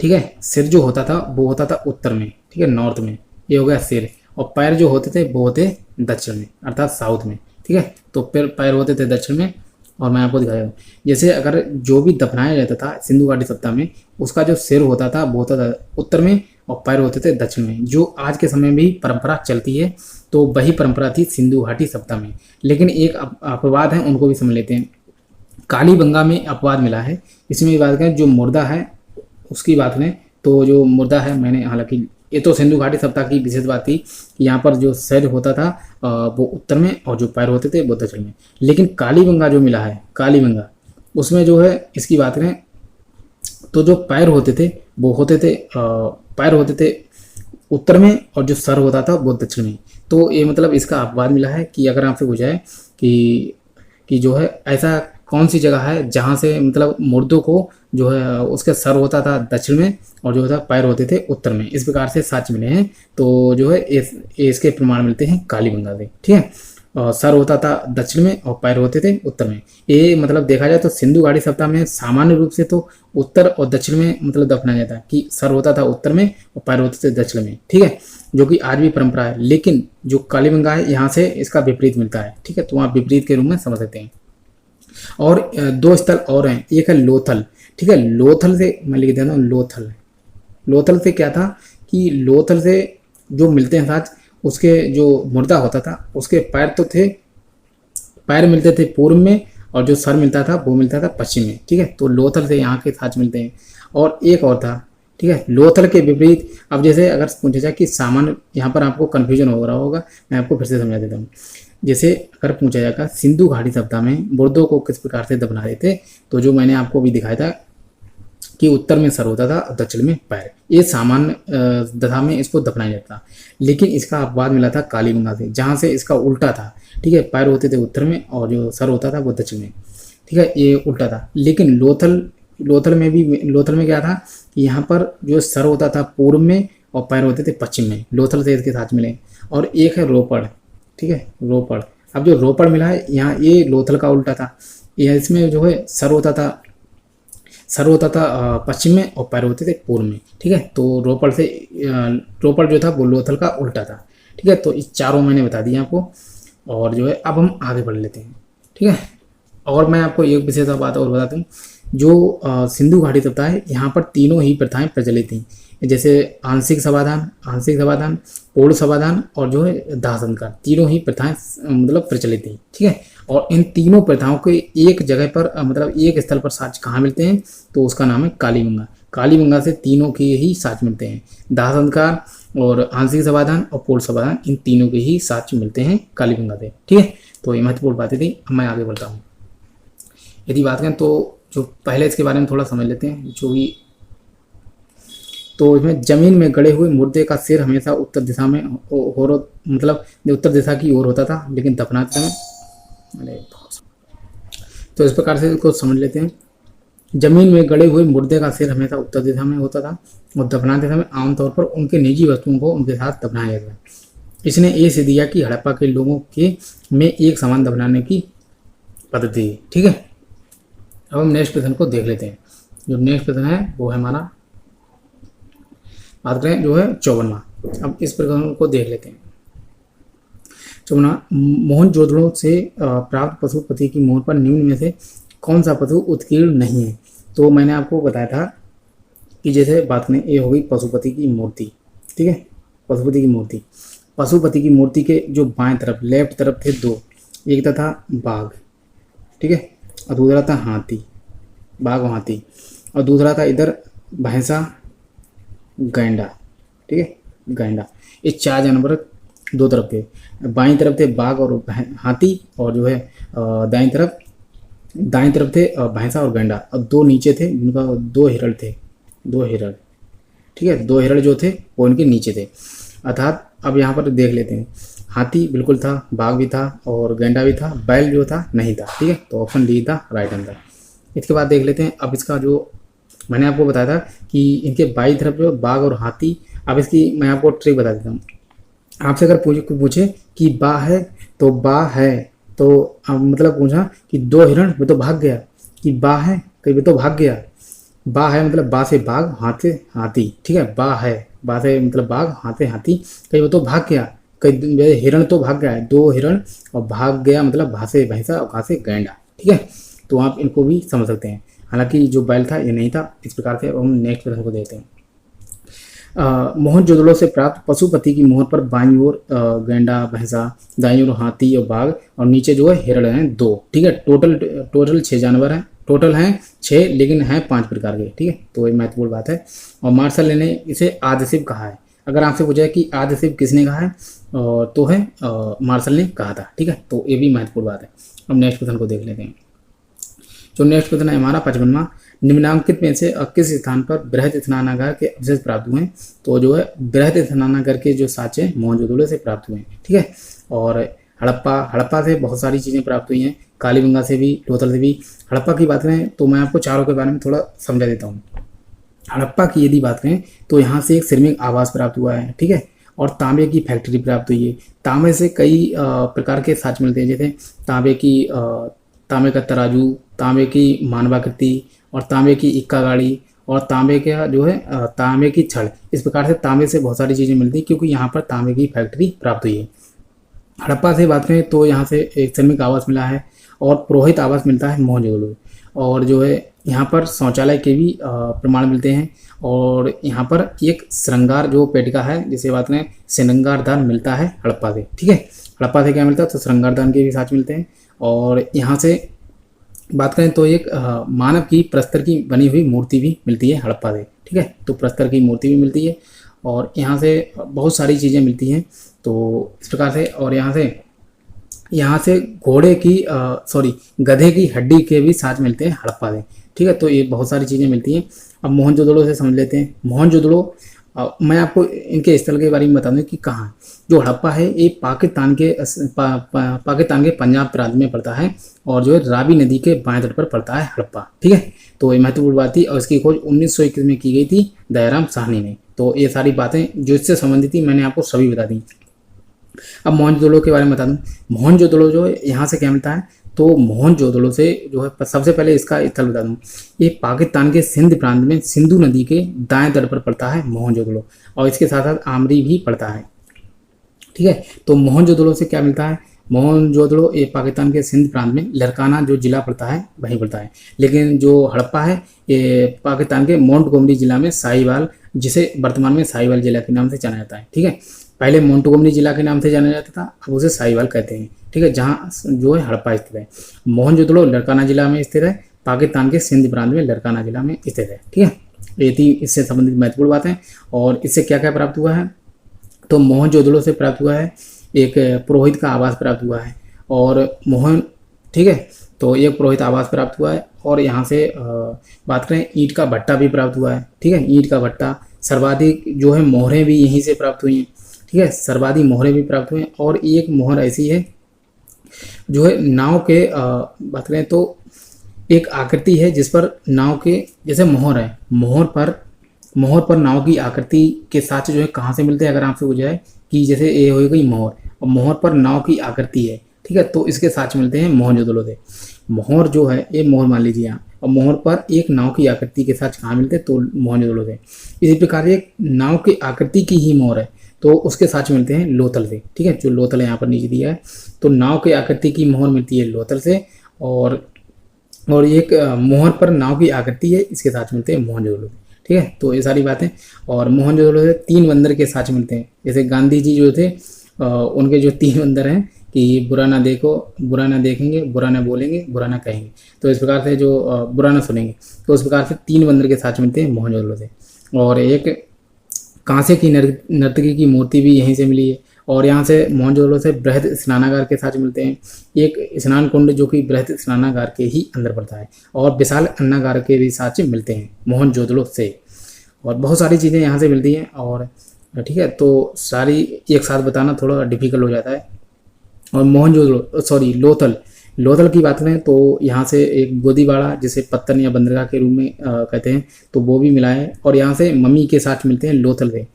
ठीक है, सिर जो होता था वो होता था उत्तर में, ठीक है, नॉर्थ में, ये हो गया सिर। और पैर जो होते थे वो होते दक्षिण में, अर्थात साउथ में। ठीक है, तो पैर होते थे दक्षिण में। और मैं आपको दिखाया हूँ, जैसे अगर जो भी दफनाया जाता था सिंधु घाटी सभ्यता में, उसका जो सिर होता था वो होता था उत्तर में और पैर होते थे दक्षिण में। जो आज के समय में भी परंपरा चलती है, तो वही परंपरा थी सिंधु घाटी सभ्यता में। लेकिन एक अपवाद है, उनको भी समझ लेते हैं। कालीबंगा में अपवाद मिला है। इसमें बात करें जो मुर्दा है उसकी बात करें तो जो मुर्दा है, मैंने हालांकि ये तो सिंधु घाटी सभ्यता की विशेष बात थी कि यहाँ पर जो सिर होता था वो उत्तर में और जो पैर होते थे वो दक्षिण में। लेकिन कालीबंगा जो मिला है, कालीबंगा, उसमें जो है इसकी बात करें तो जो पैर होते थे वो होते थे पैर होते थे उत्तर में और जो सर होता था वो दक्षिण में। तो ये मतलब इसका अपवाद मिला है कि अगर आपसे पूछा है कि जो है ऐसा कौन सी जगह है जहाँ से मतलब मुर्दों को जो है उसके सर होता था दक्षिण में और जो होता पैर होते थे उत्तर में, इस प्रकार से साक्ष्य मिले हैं। तो जो है इसके प्रमाण मिलते हैं कालीबंगा से। ठीक है, सर होता था दक्षिण में और पैर होते थे उत्तर में। ये मतलब देखा जाए तो सिंधु घाटी सप्ताह में सामान्य रूप से तो उत्तर और दक्षिण में मतलब दफनाया जाता है कि सर होता था उत्तर में और पैर होते थे दक्षिण में, ठीक है, जो कि आज भी परंपरा है। लेकिन जो कालीबंगा है यहाँ से इसका विपरीत मिलता है, ठीक है, तो आप विपरीत के रूप में समझ सकते हैं। और दो स्थल और हैं, एक है लोथल, ठीक है, लोथल से मैं लिख देता हूँ लोथल। लोथल से क्या था कि लोथल से जो मिलते हैं साथ उसके जो मुर्दा होता था उसके पैर तो थे, पैर मिलते थे पूर्व में और जो सर मिलता था वो मिलता था पश्चिम में, ठीक है, तो लोथल से यहाँ के साथ मिलते हैं। और एक और था, ठीक है, लोथल के विपरीत। अब जैसे अगर पूछा जाए कि सामान्य, यहाँ पर आपको कन्फ्यूजन हो रहा होगा, मैं आपको फिर से समझा देता हूँ। जैसे अगर पूछा जाएगा सिंधु घाटी सप्ताह में मुर्दों को किस प्रकार से दफना रहे थे, तो जो मैंने आपको भी दिखाया था कि उत्तर में सर होता था और दक्षिण में पैर, ये सामान्य दशा में इसको दफनाया जाता था। लेकिन इसका अपवाद मिला था कालीबंगा से, जहाँ से इसका उल्टा था, ठीक है, पैर होते थे उत्तर में और जो सर होता था वो दक्षिण में, ठीक है, ये उल्टा था। लेकिन लोथल में क्या था कि यहाँ पर जो सर होता था पूर्व में और पैर होते थे पश्चिम में, लोथल से इसके साथ मिले। और एक है रोपड़, ठीक है, रोपड़। अब जो रोपड़ मिला है यहाँ, ये लोथल का उल्टा था, यह इसमें जो है सर होता था पश्चिम में और पैर होते थे पूर्व में, ठीक है, तो रोपड़ जो था वो लोथल का उल्टा था, ठीक है। तो इस चारों मैंने बता दिया आपको। और जो है अब हम आगे बढ़ लेते हैं, ठीक है। और मैं आपको एक विशेष बात और बताता हूँ, जो सिंधु घाटी सप्ताह है यहाँ पर तीनों ही प्रथाएं प्रचलित थी, जैसे आंशिक समाधान, पूर्ण समाधान और जो है दाह संस्कार, तीनों ही प्रथाएं मतलब प्रचलित थी, ठीक है। और इन तीनों प्रथाओं के एक जगह पर मतलब एक स्थल पर साक्ष्य कहाँ मिलते हैं, तो उसका नाम है कालीबंगा। कालीबंगा से तीनों के ही साक्ष्य मिलते हैं, दाह संस्कार और आंशिक समाधान और पूर्ण समाधान, इन तीनों के ही साक्ष्य मिलते हैं कालीबंगा से, ठीक है। तो ये महत्वपूर्ण बातें थी। अब मैं आगे बढ़ता हूँ। यदि बात करें तो जो पहले इसके बारे में थोड़ा समझ लेते हैं जो भी। तो इसमें जमीन में गड़े हुए मुर्दे का सिर हमेशा उत्तर दिशा में मतलब उत्तर दिशा की ओर होता था, लेकिन दफनाते समय तो इस प्रकार से इसको समझ लेते हैं। जमीन में गड़े हुए मुर्दे का सिर हमेशा उत्तर दिशा में होता था और दफनाते समय आमतौर पर उनके निजी वस्तुओं को उनके साथ दफनाया जाता था। इसने ये सिद्ध किया कि हड़प्पा के लोगों के में एक समान दफनाने की पद्धति है, ठीक है। अब हम नेक्स्ट प्रश्न को देख लेते हैं। जो नेक्स्ट प्रश्न है वो है हमारा, बात करें जो है 54वां। अब इस प्रश्न को देख लेते हैं। 54वां, मोहनजोदड़ो से प्राप्त पशुपति की मोहर पर निम्न में से कौन सा पशु उत्कीर्ण नहीं है। तो मैंने आपको बताया था कि जैसे बात करें, ये हो गई पशुपति की मूर्ति, ठीक है, पशुपति की मूर्ति के जो बाएं तरफ लेफ्ट तरफ थे दो, एक था बाघ, ठीक है, और दूसरा था हाथी, बाघ और हाथी, और दूसरा था इधर भैंसा गैंडा, ठीक है, गैंडा। ये चार जानवर दो तरफ थे, बाईं तरफ थे बाघ और हाथी, और जो है दाईं तरफ थे भैंसा और गैंडा, और दो नीचे थे जिनका दो हिरण, ठीक है, दो हिरण जो थे वो उनके नीचे थे। अर्थात अब यहाँ पर देख लेते हैं, हाथी बिल्कुल था, बाघ भी था और गैंडा भी था, बैल जो था नहीं था, ठीक है, तो ऑप्शन डी था राइट आंसर। इसके बाद देख लेते हैं अब इसका जो मैंने आपको बताया था कि इनके बाई तरफ जो बाघ और हाथी। अब इसकी मैं आपको ट्रिक बता देता हूँ। आपसे अगर पूछे कि बा है तो बा है, तो अब मतलब पूछा कि दो हिरण वो तो भाग गया, कि बा है कहीं वो तो भाग गया, बा है मतलब बा से बाघ, हाथ से हाथी, ठीक है, बा से मतलब बाघ, हाथ से हाथी, कहीं वो तो भाग गया, कहीं हिरण तो भाग गया है, दो हिरण, और भाग गया मतलब भा से भैंसा और घा से गैंडा, ठीक है। तो आप इनको भी समझ सकते हैं। हालांकि जो बैल था ये नहीं था। इस प्रकार से हम नेक्स्ट प्रश्न को देखते हैं। मोहनजोदड़ो से प्राप्त पशुपति की मोहर पर बाईं ओर गैंडा भैंसा, दाईं ओर हाथी और बाघ, और नीचे जो है हिरण हैं दो, ठीक है। टोटल 6 जानवर हैं, टोटल हैं 6 लेकिन हैं 5 प्रकार के, ठीक है। तो ये महत्वपूर्ण बात है। और मार्शल ने इसे आदिशिव कहा है। अगर आपसे पूछा है कि आदिशिव किसने कहा है, तो है मार्शल ने कहा था, ठीक है। तो ये भी महत्वपूर्ण बात है। अब नेक्स्ट क्वेश्चन को देख लेते हैं। जो नेक्स्ट क्वेश्चन है हमारा 55वां, निम्नांकित में से किस स्थान पर बृहद स्नानागार के अवशेष प्राप्त हुए हैं। तो जो है बृहद स्नानागार के जो साक्ष्य मोहनजोदड़ो से प्राप्त हुए हैं, ठीक है। और हड़प्पा से बहुत सारी चीज़ें प्राप्त हुई हैं, कालीबंगा से भी, लोथल से भी। हड़प्पा की बात करें तो मैं आपको चारों के बारे में थोड़ा समझा देता हूँ। हड़प्पा की यदि बात करें तो यहाँ से एक श्रमिक आवास प्राप्त हुआ है, ठीक है। और तांबे की फैक्ट्री प्राप्त हुई है। तांबे से कई प्रकार के साक्ष्य मिलते हैं, जैसे तांबे का तराजू, तांबे की मानवाकृति और तांबे की इक्का गाड़ी और तांबे का जो है तांबे की छड़। इस प्रकार से तांबे से बहुत सारी चीज़ें मिलती हैं क्योंकि यहाँ पर तांबे की फैक्ट्री प्राप्त हुई है। हड़प्पा से बात करें तो यहाँ से एक श्रमिक आवास मिला है और पुरोहित आवास मिलता है मोहनजोदड़ो, और जो है यहाँ पर शौचालय के भी प्रमाण मिलते हैं। और यहाँ पर एक श्रृंगार जो पेटिका है जिसे बात करें श्रृंगार दान मिलता है हड़प्पा से। ठीक है, हड़प्पा से क्या मिलता है तो श्रृंगार दान के भी साक्ष्य मिलते हैं। और यहाँ से बात करें तो एक मानव की प्रस्तर की बनी हुई मूर्ति भी मिलती है हड़प्पा से। ठीक है, तो प्रस्तर की मूर्ति भी मिलती है और यहाँ से बहुत सारी चीज़ें मिलती हैं। तो इस प्रकार से, और यहाँ से घोड़े की गधे की हड्डी के भी साक्ष्य मिलते हैं हड़प्पा से। ठीक है, तो ये बहुत सारी चीज़ें मिलती हैं। अब मोहनजोदड़ो से समझ लेते हैं। मोहनजोदड़ो मैं आपको इनके स्थल के बारे में बता दूं कि कहाँ है। जो हड़प्पा है ये पाकिस्तान के पंजाब प्रांत में पड़ता है और जो है रावी नदी के बाएं तट पर पड़ता है हड़प्पा। ठीक है, तो ये महत्वपूर्ण बात थी और इसकी खोज 1921 में की गई थी दयाराम साहनी ने। तो ये सारी बातें जो इससे संबंधित थी मैंने आपको सभी बता दी। अब मोहनजोदड़ो के बारे में बता दूं। मोहनजोदड़ो जो है यहाँ से क्या मिलता है तो मोहनजोदड़ो से जो है सबसे पहले इसका स्थल बता दूं, ये पाकिस्तान के सिंध प्रांत में सिंधु नदी के दाएं तट पर पड़ता है मोहनजोदड़ो, और इसके साथ साथ आमरी भी पड़ता है। ठीक है, तो मोहनजोदड़ो से क्या मिलता है, मोहनजोदड़ो ये पाकिस्तान के सिंध प्रांत में लरकाना जो जिला पड़ता है वहीं पड़ता है। लेकिन जो हड़प्पा है ये पाकिस्तान के मोंटगोमरी जिला में साहिवाल, जिसे वर्तमान में साहिवाल जिला के नाम से जाना जाता है। ठीक है, पहले मोंटगोमरी जिला के नाम से जाना जाता था, अब उसे साहिवाल कहते हैं। ठीक है, जहाँ जो है हड़प्पा स्थित है। मोहनजोदड़ो लरकाना जिला में स्थित है, पाकिस्तान के सिंध प्रांत में लरकाना जिला में स्थित है। ठीक है, ये थी इससे संबंधित महत्वपूर्ण बातें। और इससे क्या क्या प्राप्त हुआ है तो मोहनजोदड़ो से प्राप्त हुआ है एक पुरोहित का आवास प्राप्त हुआ है और ठीक है, तो एक पुरोहित आवास प्राप्त हुआ है। और यहाँ से बात करें ईंट का भट्टा भी प्राप्त हुआ है। ठीक है, ईंट का भट्टा, सर्वाधिक जो है मोहरें भी यहीं से प्राप्त हुई हैं। ठीक है, सर्वाधिक मोहरें भी प्राप्त हुए हैं। और एक मोहर ऐसी है जो है नाव के बात करें तो एक आकृति है जिस पर नाव के जैसे मोहर है, मोहर पर नाव की आकृति के साथ जो है कहाँ से मिलते हैं, अगर आपसे पूछा जाए कि जैसे ये हो गई मोहर और मोहर पर नाव की आकृति है। ठीक है, तो इसके साथ मिलते हैं मोहनजोदड़ो से। मोहर जो है ये मोहर मान लीजिए यहाँ, और मोहर पर एक नाव की आकृति के साथ कहाँ मिलते हैं तो मोहनजोदड़ो से। इसी प्रकार एक नाव की आकृति की ही मोहर है तो उसके साथ मिलते हैं लोथल से। ठीक है, जो लोथल है यहाँ पर नीचे दिया है, तो नाव की आकृति की मोहर मिलती है लोथल से, और एक मोहर पर नाव की आकृति है इसके साथ मिलते हैं मोहनजोदड़ो से। ठीक है, तो ये सारी बातें। और मोहनजोदड़ो से 3 बंदर के साथ मिलते हैं, जैसे गांधी जी जो थे उनके जो 3 बंदर हैं कि बुरा ना देखो, बुरा ना देखेंगे, बुरा ना बोलेंगे, बुरा ना कहेंगे, तो इस प्रकार से जो बुरा ना सुनेंगे, तो उस प्रकार से 3 बंदर के साथ मिलते हैं मोहनजोदड़ो से। और एक कांसे की नर्तकी की मूर्ति भी यहीं से मिली है। और यहाँ से मोहनजोदड़ो से बृहद स्नानागार के साथ मिलते हैं, एक स्नान कुंड जो कि बृहद स्नानागार के ही अंदर पड़ता है, और विशाल अन्नागार के भी साथ मिलते हैं मोहनजोदड़ो से। और बहुत सारी चीज़ें यहाँ से मिलती हैं। और ठीक है, तो सारी एक साथ बताना थोड़ा डिफिकल्ट हो जाता है। और लोथल की बात करें तो यहाँ से एक गोदीबाड़ा जिसे पत्तन या बंदरगाह के रूप में कहते हैं, तो वो भी मिला है। और यहाँ से मम्मी के साथ मिलते हैं लोथल से।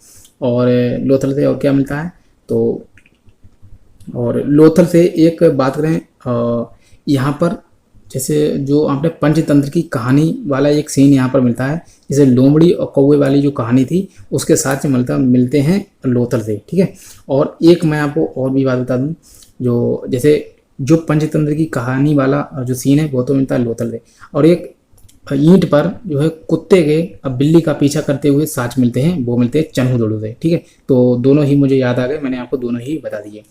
और क्या मिलता है तो और लोथल से एक बात करें यहाँ पर जैसे जो आपने पंचतंत्र की कहानी वाला एक सीन यहाँ पर मिलता है, जैसे लोमड़ी और कौवे वाली जो कहानी थी उसके साथ मिलते हैं लोथल से। ठीक है, और एक मैं आपको और भी बात बता दूं, जो जैसे जो पंचतंत्र की कहानी वाला जो सीन है वो तो मिलता है लोथल से। और एक ईंट पर जो है कुत्ते के अब बिल्ली का पीछा करते हुए साच मिलते हैं, वो मिलते हैं चन्हूदड़ो से। ठीक है, तो दोनों ही मुझे याद आ गए, मैंने आपको दोनों ही बता दिए।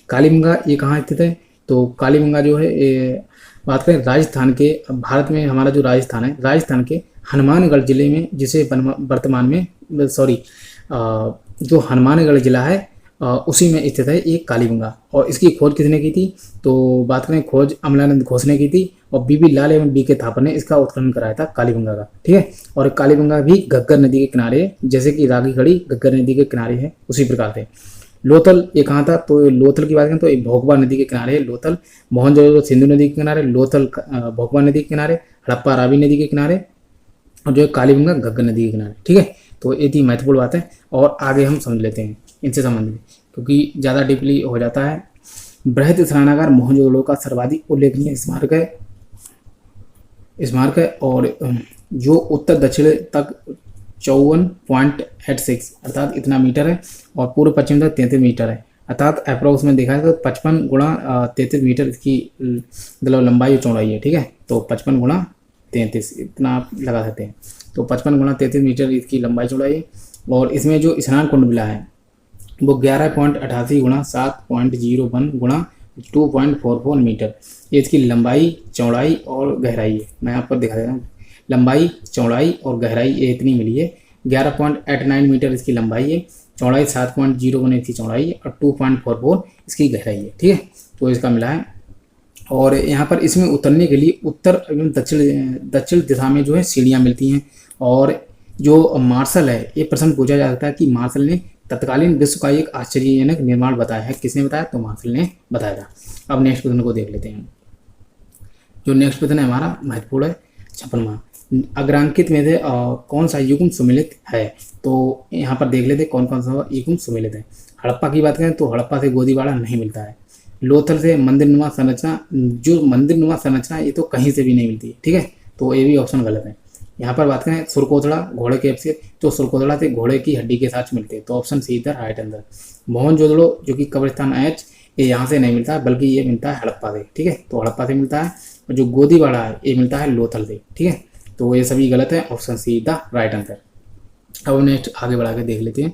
कालीबंगा ये कहाँ स्थित है तो कालीबंगा जो है बात करें राजस्थान के, भारत में हमारा जो राजस्थान है, राजस्थान के हनुमानगढ़ जिले में, जिसे वर्तमान में जो हनुमानगढ़ जिला है उसी में स्थित है एक कालीबंगा। और इसकी खोज किसने की थी तो बात करें खोज अमलानंद घोष ने की थी, और बीबी लाल एवं बीके थापर ने इसका उत्खनन कराया था कालीबंगा का। ठीक है, और कालीबंगा भी घग्गर नदी के किनारे, जैसे कि रागी खड़ी घग्गर नदी के किनारे है उसी प्रकार से। लोथल ये कहाँ था तो लोथल की बात करें तो ये भोगवा नदी के किनारे है लोथल। मोहनजोदड़ो सिंधु नदी के किनारे, लोथल भोगवा नदी के किनारे, हड़प्पा रावी नदी के किनारे, और जो है कालीबंगा घग्गर नदी के किनारे। ठीक है, तो ये थी महत्वपूर्ण बातें और आगे हम समझ लेते हैं। इनसे संबंधित, क्योंकि ज़्यादा डीपली हो जाता है। बृहद स्नानागार मोहनजोदड़ो का सर्वाधिक उल्लेखनीय स्मारक है और जो उत्तर दक्षिण तक 54.86 अर्थात इतना मीटर है और पूर्व पश्चिम तक 33 मीटर है, अर्थात अप्रोक्स में देखा है तो 55 गुणा 33 मीटर इसकी मतलब लंबाई और चौड़ाई है। ठीक है, तो 55 गुणा 33 इतना आप लगा सकते हैं। तो 55 गुणा 33 मीटर इसकी लंबाई चौड़ाई है और इसमें जो स्नान कुंड मिला है वो 11.88 गुणा 7.01 गुणा 2.44 मीटर, ये इसकी लंबाई चौड़ाई और गहराई है। मैं आपको दिखा देता हूँ, लंबाई चौड़ाई और गहराई ये इतनी मिली है। 11.89 मीटर इसकी लंबाई है, चौड़ाई 7.01 इसकी चौड़ाई है और 2.44 इसकी गहराई है। ठीक है, तो इसका मिला है। और यहाँ पर इसमें उतरने के लिए उत्तर एवं दक्षिण दिशा में जो है सीढ़ियाँ मिलती हैं। और जो मार्शल है, ये प्रश्न पूछा जा सकता है कि मार्शल ने तत्कालीन विश्व का एक आश्चर्यजनक निर्माण बताया है, किसने बताया? तो मार्शल ने बताया था। अब नेक्स्ट प्रश्न को देख लेते हैं। जो नेक्स्ट प्रश्न है हमारा महत्वपूर्ण है 56वां, अग्रांकित में से कौन सा युग्म सम्मिलित है? तो यहाँ पर देख लेते हैं कौन कौन सा युग्म सम्मिलित है। हड़प्पा की बात करें तो हड़प्पा से गोदीबाड़ा नहीं मिलता है। लोथल से मंदिरनुमा संरचना, जो मंदिरनुमा संरचना ये तो कहीं से भी नहीं मिलती है। ठीक है, तो ये भी ऑप्शन गलत है। यहाँ पर बात करें सुरकोतड़ा घोड़े के से, तो सुरकोतड़ा से घोड़े की हड्डी के साथ मिलते हैं, तो ऑप्शन सी इधर राइट आंसर। मोहनजोदड़ो जो कि कब्रिस्तान एच, ये यहाँ से नहीं मिलता बल्कि ये मिलता है हड़प्पा से। ठीक है, तो हड़प्पा से मिलता है। और जो गोदीबाड़ा है ये मिलता है लोथल से। ठीक है, तो ये सभी गलत है, option see the right answer. अब नेक्स्ट आगे बढ़ा के देख लेते हैं।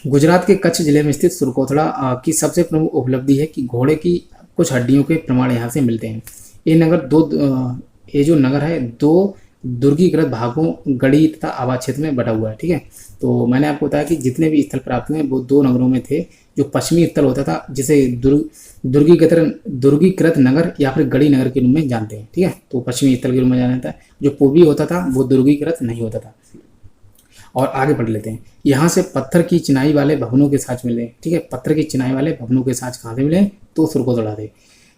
गुजरात के कच्छ जिले में स्थित सुरकोतड़ा की सबसे प्रमुख उपलब्धि है कि घोड़े की कुछ हड्डियों के प्रमाण यहाँ से मिलते हैं। ये जो नगर है दो दुर्गीकृत भागों, गढ़ी तथा आबाद क्षेत्र में बटा हुआ है। ठीक है, तो मैंने आपको बताया कि जितने भी स्थल प्राप्त हुए वो दो नगरों में थे। जो पश्चिमी स्थल होता था जिसे दुर्गीकृत नगर या फिर गढ़ी नगर के रूप में जानते हैं। ठीक है, तो पश्चिमी स्थल के रूप में जाना जाता है। जो पूर्वी होता था वो दुर्गीकृत नहीं होता था। और आगे बढ़ लेते हैं। यहाँ से पत्थर की चिनाई वाले भवनों के साथ मिले। ठीक है, पत्थर की चिनाई वाले भवनों के साथ कहाँ से मिले? तो सुरकोतड़ा से।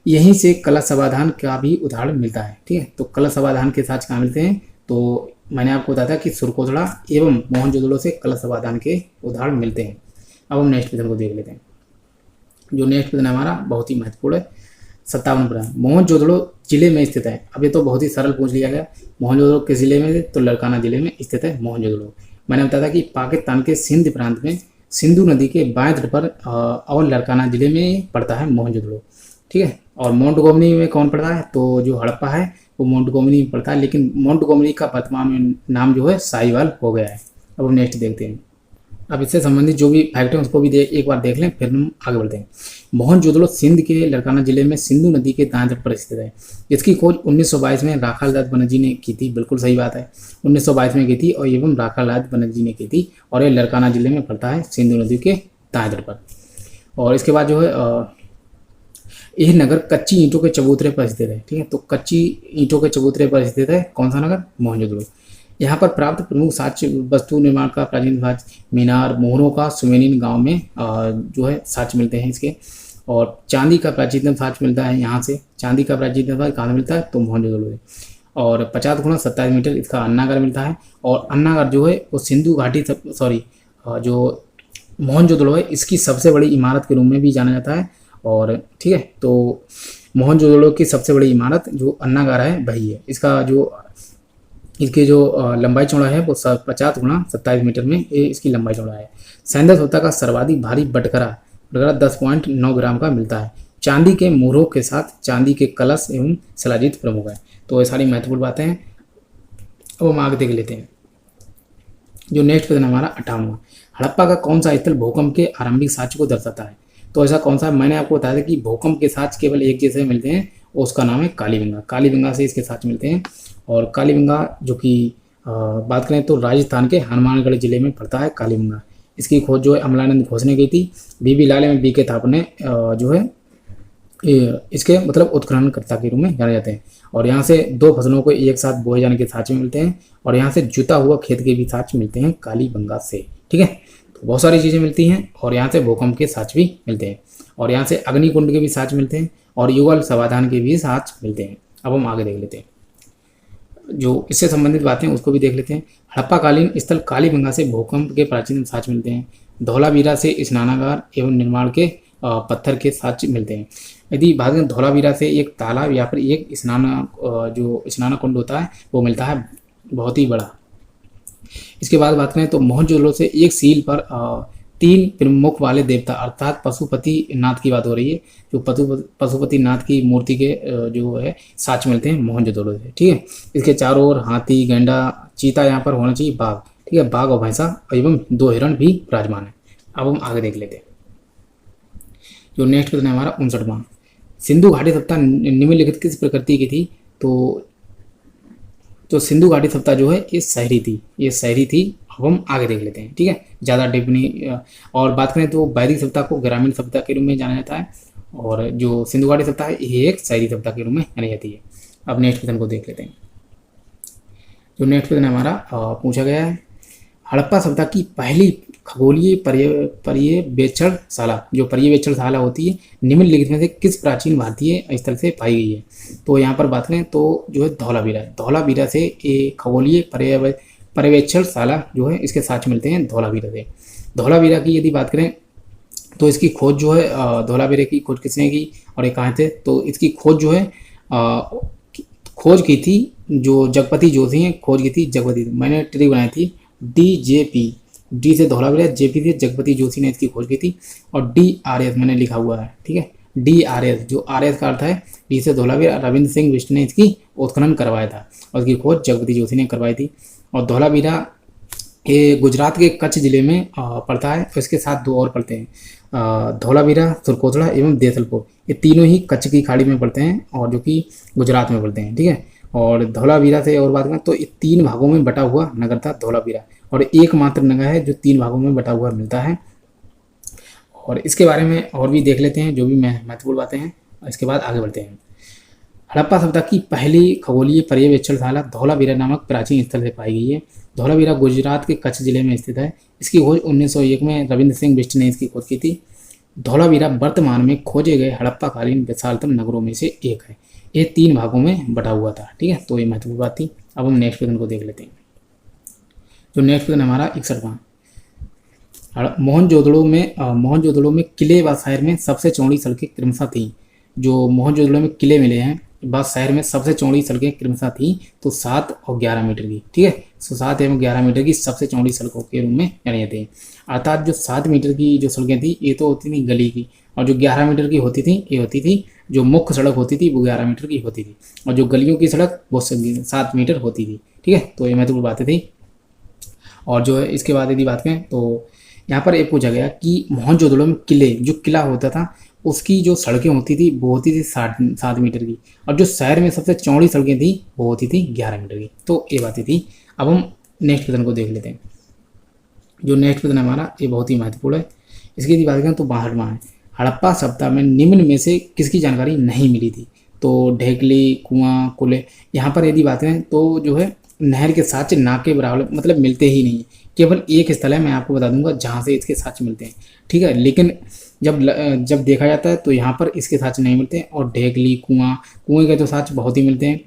यहीं से कलश समाधान का भी उदाहरण मिलता है। ठीक है, तो कलश समाधान के साथ कहाँ मिलते हैं? तो मैंने आपको बताया था कि सुरकोतड़ा एवं मोहनजोदड़ो से कलश समाधान के उदाहरण मिलते हैं। अब हम नेक्स्ट प्रश्न को देख लेते हैं। जो नेक्स्ट प्रश्न हमारा बहुत ही महत्वपूर्ण है 57 प्रश्न, मोहनजोदड़ो जिले में स्थित है। अब ये तो बहुत ही सरल पूछ लिया गया। मोहनजोदड़ो किस जिले में? तो लड़काना जिले में स्थित है मोहनजोदड़ो। मैंने बताया था कि पाकिस्तान के सिंध प्रांत में सिंधु नदी के बाएं तट पर और लड़काना जिले में पड़ता है मोहनजोदड़ो। ठीक है, और मोंटगोमरी में कौन पड़ता है? तो जो हड़प्पा है वो मोंटगोमरी में पड़ता है, लेकिन मोंटगोमरी का वर्तमान में नाम जो है साहिवाल हो गया है। अब हम नेक्स्ट देखते हैं। अब इससे संबंधित जो भी फैक्ट है उसको भी एक बार देख लें, फिर हम आगे बढ़ते हैं। मोहनजोदड़ो सिंध के लड़काना जिले में सिंधु नदी के दाएं तट पर स्थित है। इसकी खोज 1922 में राखाल दास बनर्जी ने की थी। बिल्कुल सही बात है, 1922 में की थी और एवं राखाल दास बनर्जी ने की थी। और ये लड़काना जिले में पड़ता है सिंधु नदी के दाएं तट पर। और इसके बाद जो है यह नगर कच्ची ईंटों के चबूतरे पर स्थित है। ठीक है, तो कच्ची ईंटों के चबूतरे पर स्थित है कौन सा नगर? मोहनजोदड़ो। यहाँ पर प्राप्त प्रमुख साक्ष्य वस्तु निर्माण का प्राचीन साक्ष्य मीनार मोहरों का सुमेनिन गांव में जो है साक्ष्य मिलते हैं इसके। और चांदी का प्राचीनतम साक्ष्य मिलता है यहाँ से। चांदी का प्राचीनतम साक्ष्य कहाँ मिलता है? तो मोहनजोदड़ो से। और 50 गुणा 27 मीटर इसका अन्नागार मिलता है। और अन्नागार जो है वो सिंधु घाटी जो मोहनजोदड़ो है इसकी सबसे बड़ी इमारत के रूप में भी जाना जाता है। और ठीक है, तो मोहनजोदड़ो की सबसे बड़ी इमारत जो अन्नागार है वही है। इसकी जो लंबाई चौड़ा है वो 50 गुणा 27 मीटर में इसकी लंबाई चौड़ा है। सैंदल सोता का सर्वाधिक भारी बटकरा 10.9 ग्राम का मिलता है। चांदी के मोहरों के साथ चांदी के कलश एवं शिलाजीत प्रमुख है। तो ये सारी महत्वपूर्ण बातें हैं। अब हम आगे देख लेते हैं। जो नेक्स्ट प्रश्न हमारा 58वां, हड़प्पा का कौन सा स्थल भूकंप के आरंभिक साक्ष्य को दर्शाता है? तो ऐसा कौन सा? मैंने आपको बताया था कि भूकंप के साक्ष्य केवल एक जैसे मिलते हैं, उसका नाम है कालीबंगा। कालीबंगा से इसके साक्ष्य मिलते हैं। और कालीबंगा जो कि बात करें तो राजस्थान के हनुमानगढ़ जिले में पड़ता है कालीबंगा। इसकी खोज जो है अमलानंद घोष ने की थी। बीबी लाल में बी के थापा ने जो है इसके मतलब उत्खननकर्ता के रूप में जाने जाते हैं। और यहाँ से दो फसलों को एक साथ बोए जाने के साक्ष्य मिलते हैं। और यहाँ से जुता हुआ खेत के भी साक्ष्य मिलते हैं कालीबंगा से। ठीक है, तो बहुत सारी चीज़ें मिलती हैं। और यहाँ से भूकंप के साक्ष्य भी मिलते हैं। और यहाँ से अग्निकुंड के भी साक्ष्य मिलते हैं। और युगल समाधान के भी साक्ष्य मिलते हैं। अब हम आगे देख लेते हैं। जो इससे संबंधित बातें उसको भी देख लेते हैं। हड़प्पाकालीन स्थल कालीबंगा से भूकंप के प्राचीन साक्ष्य मिलते हैं। धौलावीरा से स्नानागार एवं निर्माण के पत्थर के साक्ष्य मिलते हैं। यदि बात करें धौलावीरा से एक तालाब या फिर एक जो स्नान कुंड होता है वो मिलता है, बहुत ही बड़ा। इसके बाद बात करें तो मोहनजोदड़ो से एक सील पर 3 प्रमुख वाले देवता अर्थात पशुपति नाथ की बात हो रही है। जो पशुपति नाथ की मूर्ति के जो है साक्ष्य मिलते हैं मोहनजोदड़ो से, ठीक है। इसके चारों ओर हाथी, गैंडा, चीता यहाँ पर होना चाहिए, बाघ, ठीक है, बाघ और भैंसा एवं 2 हिरण भी विराजमान है। अब हम आगे देख लेते हैं। जो नेक्स्ट प्रश्न है हमारा 59वां, सिंधु घाटी सभ्यता निम्नलिखित किस प्रकृति की थी? तो सिंधु घाटी सभ्यता जो है ये शहरी थी। अब हम आगे देख लेते हैं, ठीक है, ज़्यादा डीप नहीं। और बात करें तो वैदिक सभ्यता को ग्रामीण सभ्यता के रूप में जाना जाता है, और जो सिंधु घाटी सभ्यता है ये एक शहरी सभ्यता के रूप में जानी जाती है। अब नेक्स्ट क्वेश्चन को देख लेते हैं। जो नेक्स्ट क्वेश्चन हमारा पूछा गया है, हड़प्पा सभ्यता की पहली खगोलीय पर्यवेक्षणशाला, जो पर्यवेक्षणशाला होती है, निम्नलिखित में से किस प्राचीन भारतीय स्थल से पाई गई है? तो यहाँ पर बात करें तो जो है धौलावीरा से एक खगोलीय पर्यवेक्षणशाला जो है इसके साक्ष्य मिलते हैं धौलावीरा से। धौलावीरा की यदि बात करें तो इसकी खोज जो है धौलावीरा की खोज किसने की और ये कहाँ थे? तो इसकी खोज जो है खोज की थी जो जगपति जोशी हैं, खोज की थी जगपति, मैंने ट्री बनाई थी DJP, डी से धौलावीरा, JP से जगपति जोशी ने इसकी खोज की थी, और DRS मैंने लिखा हुआ है, ठीक है, DRS, जो RS का अर्थ है डी से धौलावीरा, रविंद्र सिंह बिष्ट ने इसकी उत्खनन करवाया था और इसकी खोज जगपति जोशी ने करवाई थी। और धौलावीरा ये गुजरात के कच्छ जिले में पड़ता है, और इसके साथ 2 और पड़ते हैं, धौलावीरा, सुरकोतड़ा एवं देसलपुर, ये तीनों ही कच्छ की खाड़ी में पड़ते हैं और जो कि गुजरात में पड़ते हैं, ठीक है। और धौलावीरा से और बात करें तो ये 3 भागों में बटा हुआ नगर था धौलावीरा, और एकमात्र नगर है जो 3 भागों में बटा हुआ मिलता है। और इसके बारे में और भी देख लेते हैं जो भी महत्वपूर्ण बातें हैं, इसके बाद आगे बढ़ते हैं। हड़प्पा सभ्यता की पहली खगोलीय पर्यवेक्षणशाला धौलावीरा नामक प्राचीन स्थल से पाई गई है। धौलावीरा गुजरात के कच्छ जिले में स्थित है। इसकी खोज 1901 में रविंद्र सिंह बिष्ट ने इसकी खोज की थी। धौलावीरा वर्तमान में खोजे गए हड़प्पाकालीन विशालतम नगरों में से एक है। ये 3 भागों में बटा हुआ था, ठीक है, तो ये महत्वपूर्ण बात थी। अब हम नेक्स्ट क्वेश्चन को देख लेते हैं। जो नेक्स्ट क्वेश्चन हमारा 61वां, मोहनजोदड़ो में किले व शहर में सबसे चौड़ी सड़कें क्रमशः थी। जो मोहनजोदड़ो में किले मिले हैं व शहर में सबसे चौड़ी सड़कें क्रमशः थी तो 7 और 11 मीटर की, ठीक है, तो 7 एवं 11 मीटर की सबसे चौड़ी सड़कों के रूप में जानी जाती है। अर्थात जो 7 मीटर की जो सड़कें थी ये तो होती थी गली की, और जो 11 मीटर की होती थी ये होती थी जो मुख्य सड़क होती थी वो 11 मीटर की होती थी, और जो गलियों की सड़क वो 7 मीटर होती थी, ठीक है, तो ये महत्वपूर्ण बातें थी। और जो है इसके बाद यदि बात करें तो यहाँ पर ये पूछा गया कि मोहनजोदड़ो में जो किला होता था उसकी जो सड़कें होती थी वो होती थी 7 मीटर की, और जो शहर में सबसे चौड़ी सड़कें थी वो होती थी 11 मीटर की, तो ये बातें थी। अब हम नेक्स्ट क्वेश्चन को देख लेते हैं। जो नेक्स्ट क्वेश्चन हमारा ये बहुत ही महत्वपूर्ण है। इसकी यदि बात करें तो 62वां है, हड़प्पा सभ्यता में निम्न में से किसकी जानकारी नहीं मिली थी? तो ढेकली, कुआं, कुले, यहाँ पर यदि बात करें तो जो है नहर के साक्ष्य ना के बराबर मतलब मिलते ही नहीं, केवल एक स्थल है, मैं आपको बता दूंगा जहाँ से इसके साक्ष्य मिलते हैं, ठीक है, लेकिन जब देखा जाता है तो यहाँ पर इसके साक्ष्य नहीं मिलते हैं। और ढेकली, कुएं के तो साक्ष्य बहुत ही मिलते हैं।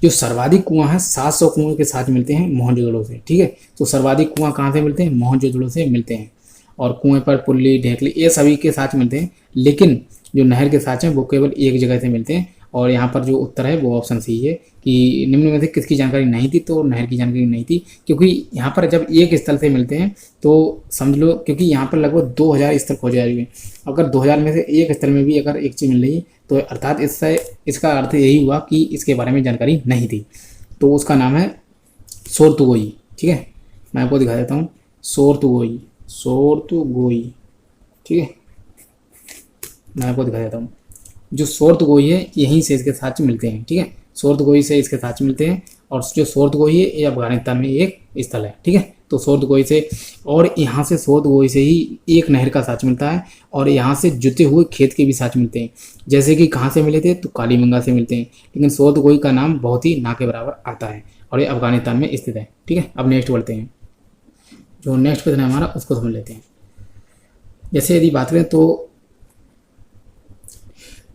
जो सर्वाधिक कुआं है 700 कुएं के साक्ष्य मिलते हैं मोहनजोदड़ो से, ठीक है, तो सर्वाधिक कुआं कहाँ से मिलते हैं? मोहनजोदड़ो से मिलते हैं। और कुएं पर पुल्ली, ढेकली ये सभी के साक्ष्य मिलते हैं, लेकिन जो नहर के साक्ष्य हैं वो केवल एक जगह से मिलते हैं। और यहाँ पर जो उत्तर है वो ऑप्शन सी है कि निम्न में से किसकी जानकारी नहीं थी? तो नहर की जानकारी नहीं थी, क्योंकि यहाँ पर जब एक स्थल से मिलते हैं तो समझ लो, क्योंकि यहाँ पर लगभग 2000 स्थल खोजे जा रहे हैं, अगर 2000 में से एक स्थल में भी अगर एक चीज़ मिल रही है तो अर्थात इसका अर्थ यही हुआ कि इसके बारे में जानकारी नहीं थी। तो उसका नाम है सोरतुगोई, ठीक है, मैं आपको दिखा देता हूँ, सोरतुगोई, ठीक है, मैं आपको दिखा देता हूँ। जो सोरतुगोई है यहीं से इसके साक्ष्य मिलते हैं, ठीक है, सोरतुगोई से इसके साक्ष्य मिलते हैं। और जो सोरतुगोई है ये अफगानिस्तान में एक स्थल है, ठीक है, तो सोरतुगोई से, और यहाँ से सोरतुगोई से ही एक नहर का साक्ष्य मिलता है, और यहाँ से जुते हुए खेत के भी साक्ष्य मिलते हैं। जैसे कि कहाँ से मिले थे? तो कालीबंगा से मिलते हैं, लेकिन सोरतुगोई का नाम बहुत ही ना के बराबर आता है और ये अफगानिस्तान में स्थित है, ठीक है। अब नेक्स्ट बढ़ते हैं। जो नेक्स्ट क्वेश्चन है हमारा उसको समझ लेते हैं। जैसे यदि बात करें तो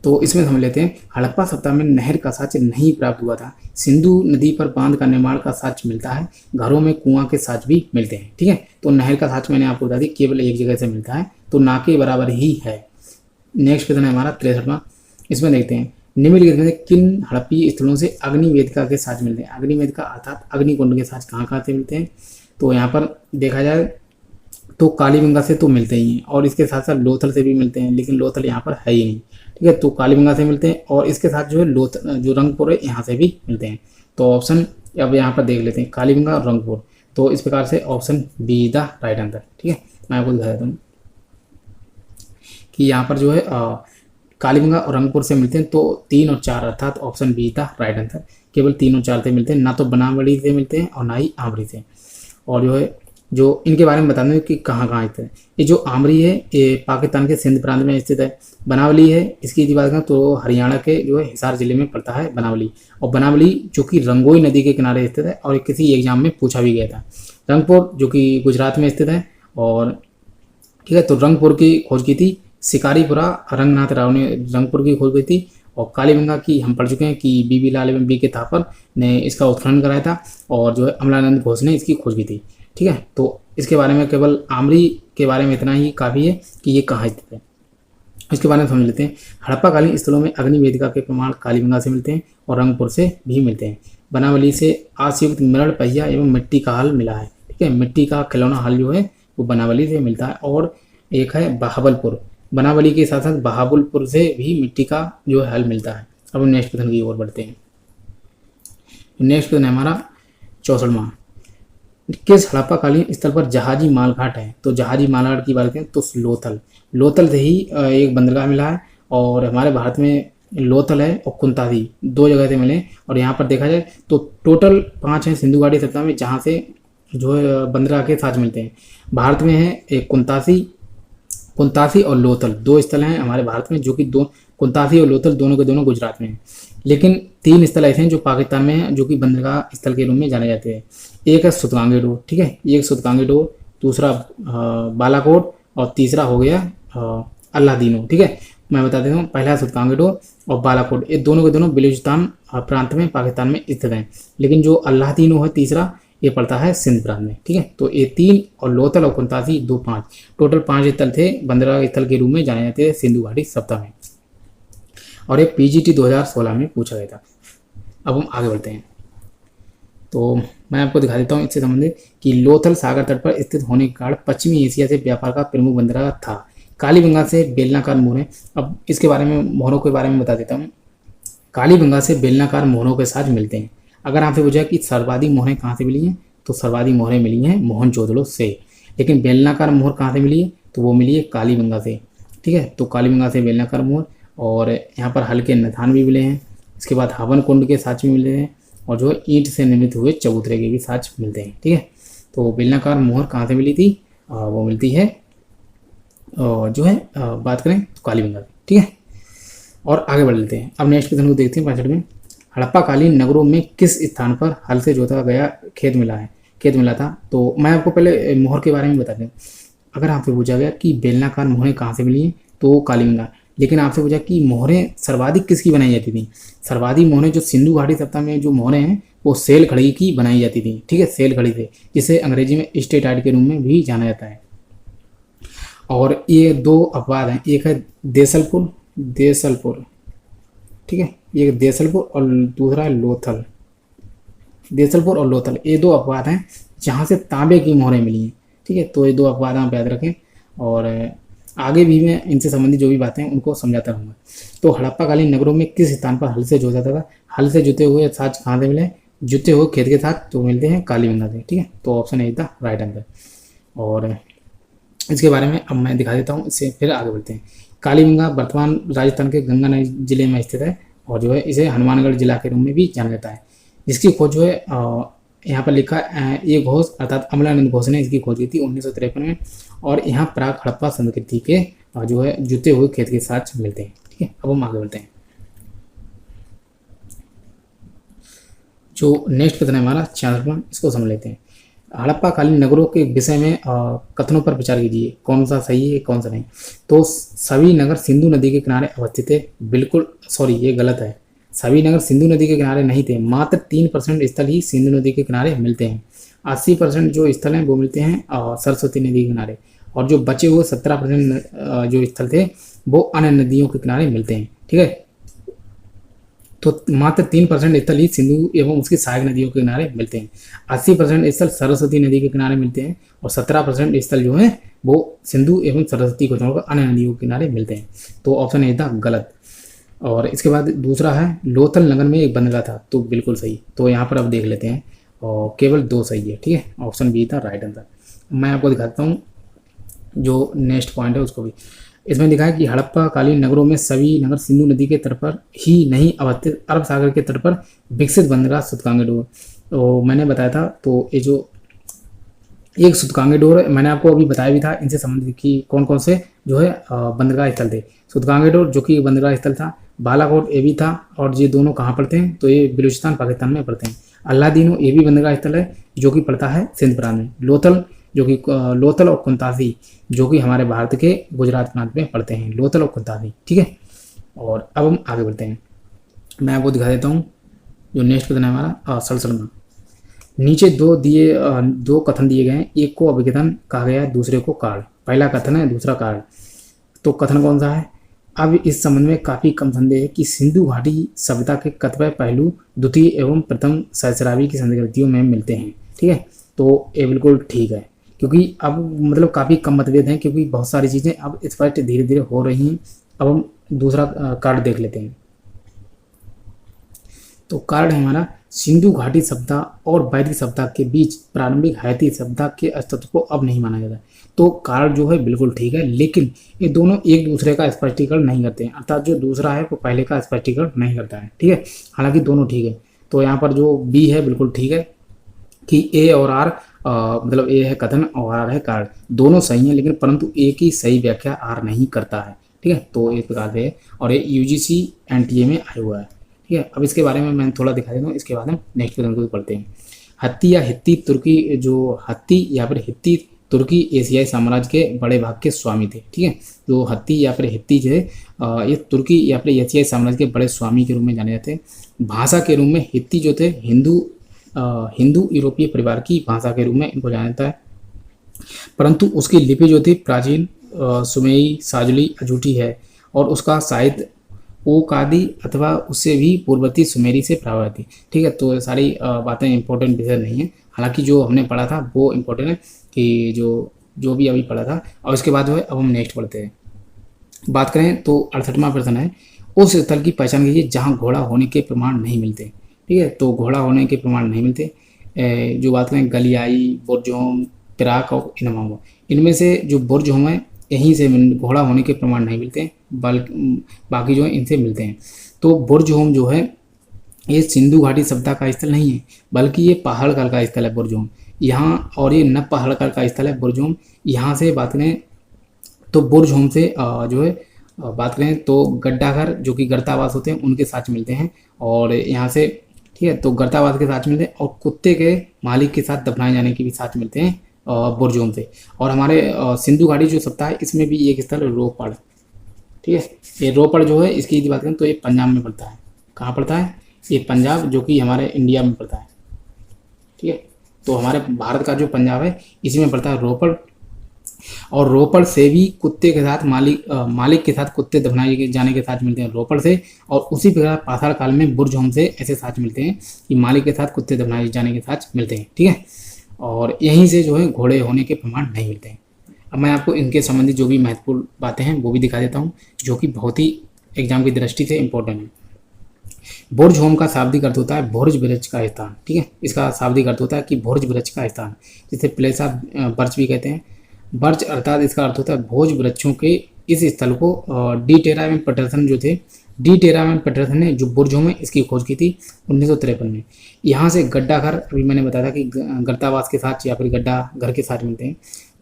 तो इसमें समझ लेते हैं, हड़प्पा सभ्यता में नहर का साक्ष्य नहीं प्राप्त हुआ था। सिंधु नदी पर बांध का निर्माण का साक्ष्य मिलता है। घरों में कुआं के साक्ष्य भी मिलते हैं। ठीक है, तो नहर का साक्ष्य मैंने आपको बता दी केवल एक जगह से मिलता है, तो ना के बराबर ही है। नेक्स्ट क्वेश्चन है हमारा 63वां। इसमें देखते हैं, निम्नलिखित में से किन हड़प्पीय स्थलों से अग्नि वेदिका के साक्ष्य मिलते हैं। अग्नि वेदिका अर्थात अग्निकुंड के साक्ष्य कहाँ कहाँ से मिलते हैं, तो यहाँ पर देखा जाए तो कालीबंगा से तो मिलते ही हैं, और इसके साथ साथ लोथल से भी मिलते हैं, लेकिन लोथल यहाँ पर है ही नहीं। ठीक है, तो कालीबंगा से मिलते हैं, और इसके साथ जो है जो रंगपुर है यहाँ से भी मिलते हैं। तो ऑप्शन अब यहाँ पर देख लेते हैं, कालीबंगा और रंगपुर। तो इस प्रकार से option be the right answer. ठीक है, मैं आपको दिखा देता हूँ कि यहाँ पर जो है कालीबंगा और रंगपुर से मिलते हैं, तो 3 और 4 अर्थात option be the right answer. केवल 3 और 4 से मिलते हैं, ना तो बनावली से मिलते हैं और ना ही आमरी से। और जो है जो इनके बारे में बता दें कि कहाँ कहाँ स्थित है। ये जो आमरी है ये पाकिस्तान के सिंध प्रांत में स्थित है। बनावली है, इसकी यदि बात करें तो हरियाणा के जो है हिसार जिले में पड़ता है बनावली। और बनावली जो कि रंगोई नदी के किनारे स्थित है, और किसी एग्जाम में पूछा भी गया था। रंगपुर जो कि गुजरात में स्थित है, और ठीक है, तो रंगपुर की खोज की थी शिकारीपुरा रंगनाथ राव ने रंगपुर की खोज की थी। और कालीबंगा की हम पढ़ चुके हैं कि बीबी लाल एवं बी के थापर ने इसका उत्खनन कराया था, और जो है अमलानंद घोष ने इसकी खोज की थी। ठीक है, तो इसके बारे में केवल आमरी के बारे में इतना ही काफ़ी है कि ये कहाँ स्थित है। इसके बारे में समझ लेते हैं। हड़प्पाकालीन स्थलों में अग्नि वेदिका के प्रमाण कालीबंगा से मिलते हैं और रंगपुर से भी मिलते हैं। बनावली से आजयुक्त मृण पहिया एवं मिट्टी का हल मिला है। ठीक है, मिट्टी का खिलौना हल जो है वो बनावली से मिलता है। और एक है बहावलपुर, बनावली के साथ साथ बहावलपुर से भी मिट्टी का जो हल मिलता है। अब हम नेक्स्ट क्वेश्चन की ओर बढ़ते हैं। नेक्स्ट क्वेश्चन है हमारा 64वां। किस हड़प्पाकालीन स्थल पर जहाजी मालघाट है, तो जहाजी मालघाट की बात करें तो लोथल। लोथल से ही एक बंदरगाह मिला है, और हमारे भारत में लोथल है और कुंतासी 2 जगह से मिले। और यहाँ पर देखा जाए तो टोटल 5 हैं सिंधु घाटी सभ्यता में जहाँ से जो है बंदरगाह के साथ मिलते हैं। भारत में है एक कुंतासी और लोथल 2 स्थल हैं हमारे भारत में, जो कि कुंतासी और लोथल दोनों के दोनों गुजरात में हैं। लेकिन 3 स्थल ऐसे हैं जो पाकिस्तान में हैं, जो कि बंदरगाह स्थल के रूप में जाने जाते हैं। एक है सुतगांगेडो, ठीक है, एक सुतगांगेडो, दूसरा बालाकोट, और तीसरा हो गया अल्लादीनो। ठीक है, मैं बता देता हूँ, पहला सुतगांगेडो और बालाकोट, ये दोनों के दोनों बलूचिस्तान प्रांत में पाकिस्तान में स्थित हैं। लेकिन जो अल्लादीनो है तीसरा, ये पड़ता है सिंध प्रांत में। ठीक है, तो ये 3 और लोथल और कुंतासी 2 5 टोटल 5 स्थल थे बंदरगाह स्थल के रूप में जाने जाते थे सिंधु घाटी सभ्यता में, और ये पीजीटी 2016 में पूछा गया था। अब हम आगे बढ़ते हैं, तो मैं आपको दिखा देता हूँ इससे संबंधित कि लोथल सागर तट पर स्थित होने के कारण पश्चिमी एशिया से व्यापार का प्रमुख बंदरगाह था। कालीबंगा से बेलनाकार मोहरें, अब इसके बारे में मोहरों के बारे में बता देता हूँ। कालीबंगा से बेलनाकार मोहरों के साथ मिलते हैं। अगर आपसे पूछा कि सर्वाधिक मोहरें कहाँ से मिली हैं, तो सर्वाधिक मोहरें मिली हैं मोहनजोदड़ो से। लेकिन बेलनाकार मोहर कहाँ से मिली है, तो वो मिली है कालीबंगा से। ठीक है, तो कालीबंगा से बेलनाकार मोहर, और यहाँ पर हल्के नथान भी मिले हैं। इसके बाद हवन कुंड के साक्ष्य मिले हैं, और जो ईंट से निर्मित हुए चबूतरे के भी साक्ष्य मिलते हैं। ठीक है, तो बेलनाकार मोहर कहाँ से मिली थी, वो मिलती है जो है बात करें तो कालीबंगा की। ठीक है, और आगे बढ़ लेते हैं। अब नेक्स्ट क्वेश्चन को देखते हैं 65 में। हड़प्पाकालीन नगरों में किस स्थान पर हल से जोता गया खेत मिला था। तो मैं आपको पहले मोहर के बारे में बता दूं। अगर आपसे पूछा गया कि बेलनाकार मोहरें कहाँ से मिली हैं, तो कालीबंगा। लेकिन आपसे पूछा कि मोहरें सर्वाधिक किसकी बनाई जाती थी, सर्वाधिक मोहरें जो सिंधु घाटी सभ्यता में जो मोहरें हैं वो सेल खड़ी की बनाई जाती थी। ठीक है, सेल खड़ी से, जिसे अंग्रेजी में स्टेटाइट के रूप में भी जाना जाता है। और ये 2 अपवाद हैं, एक है देसलपुर, ठीक है, ये देसलपुर और दूसरा है लोथल। देसलपुर और लोथल ये 2 अपवाद हैं जहाँ से तांबे की मोहरें मिली हैं। ठीक है, तो ये 2 अपवाद आप याद रखें, और आगे भी मैं इनसे संबंधित जो भी बातें हैं उनको समझाता रहूँगा। तो हड़प्पाकालीन नगरों में किस स्थान पर हल से जोता था, हल से जुते हुए साक्ष्य कहाँ से मिले, जुते हुए खेत के साथ तो मिलते हैं कालीबंगा से। ठीक है, तो ऑप्शन ए था राइट आंसर। और इसके बारे में अब मैं दिखा देता हूँ, इससे फिर आगे बढ़ते हैं। कालीबंगा वर्तमान राजस्थान के गंगानगर जिले में स्थित है, और जो है इसे हनुमानगढ़ जिला के रूप में भी जाना जाता है। जिसकी खोज जो है यहाँ पर लिखा ये घोष अर्थात अमलानंद घोष ने इसकी खोज की थी 1953 में, और यहाँ प्राक हड़प्पा संस्कृति के जो है जुते हुए खेत के साथ मिलते हैं। ठीक है, अब हम आगे बढ़ते हैं। जो नेक्स्ट क्वेश्चन है हमारा 66वां, इसको समझ लेते हैं। हड़प्पाकालीन नगरों के विषय में कथनों पर विचार कीजिए, कौन सा सही है कौन सा नहीं। तो सभी नगर सिंधु नदी के किनारे अवस्थित थे, बिल्कुल सॉरी ये गलत है। सभी नगर सिंधु नदी के किनारे नहीं थे, मात्र 3% स्थल ही सिंधु नदी के किनारे मिलते हैं। 80% जो स्थल हैं वो मिलते हैं सरस्वती नदी के किनारे, और जो बचे हुए 17% जो स्थल थे वो अन्य नदियों के किनारे मिलते हैं। ठीक है, तो मात्र 3% स्थल ही सिंधु एवं उसकी सहायक नदियों के किनारे मिलते हैं। 80% स्थल सरस्वती नदी के किनारे मिलते हैं, और 17% स्थल जो है वो सिंधु एवं सरस्वती को छोड़कर अन्य नदियों के किनारे मिलते हैं। तो ऑप्शन ए था गलत। और इसके बाद दूसरा है लोथल नगर में एक बंदरगाह था, तो बिल्कुल सही। तो यहाँ पर अब देख लेते हैं, और केवल 2 सही है। ठीक है, ऑप्शन बी था राइट आंसर। मैं आपको दिखाता हूँ जो नेक्स्ट पॉइंट है उसको भी। इसमें लिखा है कि हड़प्पाकालीन नगरों में सभी नगर सिंधु नदी के तट पर ही नहीं अवस्थित अरब सागर के तट पर विकसित बंदरगाह सुतकांगे डोर। तो मैंने बताया था, तो ये जो एक सुतकांगे डोर मैंने आपको अभी बताया भी था, इनसे संबंधित कि कौन कौन से जो है बंदरगाह स्थल थे। सुतकांगे डोर जो कि बंदरगाह स्थल था, बालाकोट ये भी था, और ये दोनों कहाँ पड़ते हैं, तो ये बलूचिस्तान पाकिस्तान में पड़ते हैं। अल्लादीनो ये भी बंदरगाह स्थल है जो कि पड़ता है सिंध प्रांत में। लोथल जो कि लोथल और कुंतासी जो कि हमारे भारत के गुजरात प्रांत में पड़ते हैं, लोथल और कुंतासी। ठीक है, और अब हम आगे बढ़ते हैं। मैं आपको दिखा देता हूँ जो नेक्स्ट क्वेश्चन है हमारा सड़सड़ना। नीचे दो कथन दिए गए हैं, एक को अभिकथन कहा गया है, दूसरे को कार्ड। पहला कथन है, दूसरा कार्ड। तो कथन कौन सा है? अब इस संबंध में काफ़ी कम संदेह है कि सिंधु घाटी सभ्यता के कतिपय पहलू द्वितीय एवं प्रथम सहस्राब्दी की संस्कृतियों में मिलते हैं। ठीक है, तो ये बिल्कुल ठीक है, क्योंकि अब मतलब काफ़ी कम मतभेद हैं, क्योंकि बहुत सारी चीज़ें अब स्पष्ट धीरे धीरे हो रही हैं। अब हम दूसरा कार्ड देख लेते हैं। तो कार्ड है हमारा, सिंधु घाटी सभ्यता और वैदिक सभ्यता के बीच प्रारंभिक हयाती सभ्यता के अस्तित्व को अब नहीं माना जाता। तो कार्ड जो है बिल्कुल ठीक है, लेकिन ये दोनों एक दूसरे का स्पष्टीकरण नहीं करते हैं, अर्थात जो दूसरा है वो पहले का स्पष्टीकरण नहीं करता है। ठीक है, हालांकि दोनों ठीक है। तो यहाँ पर जो बी है बिल्कुल ठीक है कि ए और आर मतलब ए है कथन और आर है कार्ड, दोनों सही हैं, लेकिन परंतु ए की सही व्याख्या आर नहीं करता है। ठीक है, तो इस प्रकार से है, और ये यूजीसी एनटीए में आया हुआ है। ठीक है, अब इसके बारे में मैं थोड़ा दिखा देता हूँ, इसके बाद हम नेक्स्ट क्वेश्चन को पढ़ते हैं। हत्ती या हित्ती तुर्की, जो हत्ती या फिर हित्ती तुर्की एशियाई साम्राज्य के बड़े भाग के स्वामी थे। ठीक है, जो हत्ती या फिर हित्ती जो है ये तुर्की या फिर एशियाई साम्राज्य के बड़े स्वामी के रूप में जाने जाते हैं। भाषा के रूप में हित्ती जो थे हिंदू यूरोपीय परिवार की भाषा के रूप में इनको जाना जाता है, परंतु उसकी लिपि जो थी प्राचीन सुमेरी साजुली अजूठी है, और उसका साहित्य ओकादी अथवा उससे भी पूर्ववर्ती सुमेरी से प्रभावित थी। ठीक है, तो सारी बातें इंपॉर्टेंट विषय नहीं है, हालांकि जो हमने पढ़ा था वो इम्पोर्टेंट है कि जो भी अभी पढ़ा था। और इसके बाद जो है अब हम नेक्स्ट पढ़ते हैं। बात करें तो 68वां प्रश्न है, उस स्थल की पहचान कीजिए जहाँ घोड़ा होने के प्रमाण नहीं मिलते। ठीक है, तो घोड़ा होने के प्रमाण नहीं मिलते। जो बात करें गलियाई, बुर्जोम, पिराक और इनमामो, इनमें से जो बुर्जोम है यहीं से घोड़ा होने के प्रमाण नहीं मिलते हैं, बल्कि बाकी जो है इनसे मिलते हैं। तो बुर्जोम जो है ये सिंधु घाटी सभ्यता का स्थल नहीं है, बल्कि ये पहाड़ काल का स्थल है बुर्जोम यहाँ, और ये नव पहाड़ काल का स्थल है बुर्जोम। यहाँ से बात करें तो बुर्जोम से जो है बात करें तो गड्ढाघर जो कि गर्तावास होते हैं उनके साथ मिलते हैं, और यहाँ से ठीक है तो गर्तावास के साथ मिलते हैं, और कुत्ते के मालिक के साथ दफनाए जाने के भी साथ मिलते हैं बुर्जोम से। और हमारे सिंधु घाटी जो सभ्यता है इसमें भी एक स्थल रोपड़। ठीक है, ये रोपड़ जो है इसकी यदि बात करें तो ये पंजाब में पड़ता है। कहाँ पड़ता है? ये पंजाब जो कि हमारे इंडिया में पड़ता है। ठीक है, तो हमारे भारत का जो पंजाब है इसी में पड़ता है रोपड़, और रोपड़ से भी कुत्ते के साथ मालिक के साथ कुत्ते दफनाए जाने के साथ मिलते हैं रोपड़ से, और उसी प्रकार पाषाण काल में बुर्जोम से ऐसे साथ मिलते हैं कि मालिक के साथ कुत्ते दफनाए जाने के साथ मिलते हैं। ठीक है, और यहीं से जो है घोड़े होने के प्रमाण नहीं मिलते हैं। अब मैं आपको इनके संबंधित जो भी महत्वपूर्ण बातें हैं वो भी दिखा देता हूँ, जो कि बहुत ही एग्जाम की दृष्टि से इंपॉर्टेंट है। बुर्जहोम का शाब्दिक अर्थ होता है भोज वृक्ष का स्थान। ठीक है, इसका शाब्दिक अर्थ होता है कि भोज वृक्ष का स्थान, जिसे प्लेस ऑफ बर्च भी कहते हैं। बर्च अर्थात इसका अर्थ होता है भोज वृक्षों के इस स्थल को डी टेरावेन पैटरसन जो थे, डी टेरावेन पैटरसन ने जो बुर्जों में इसकी खोज की थी 1953 में। यहाँ से गड्ढा घर, अभी मैंने बताया था कि गर्तावास के साथ या फिर गड्ढा घर के साथ मिलते हैं।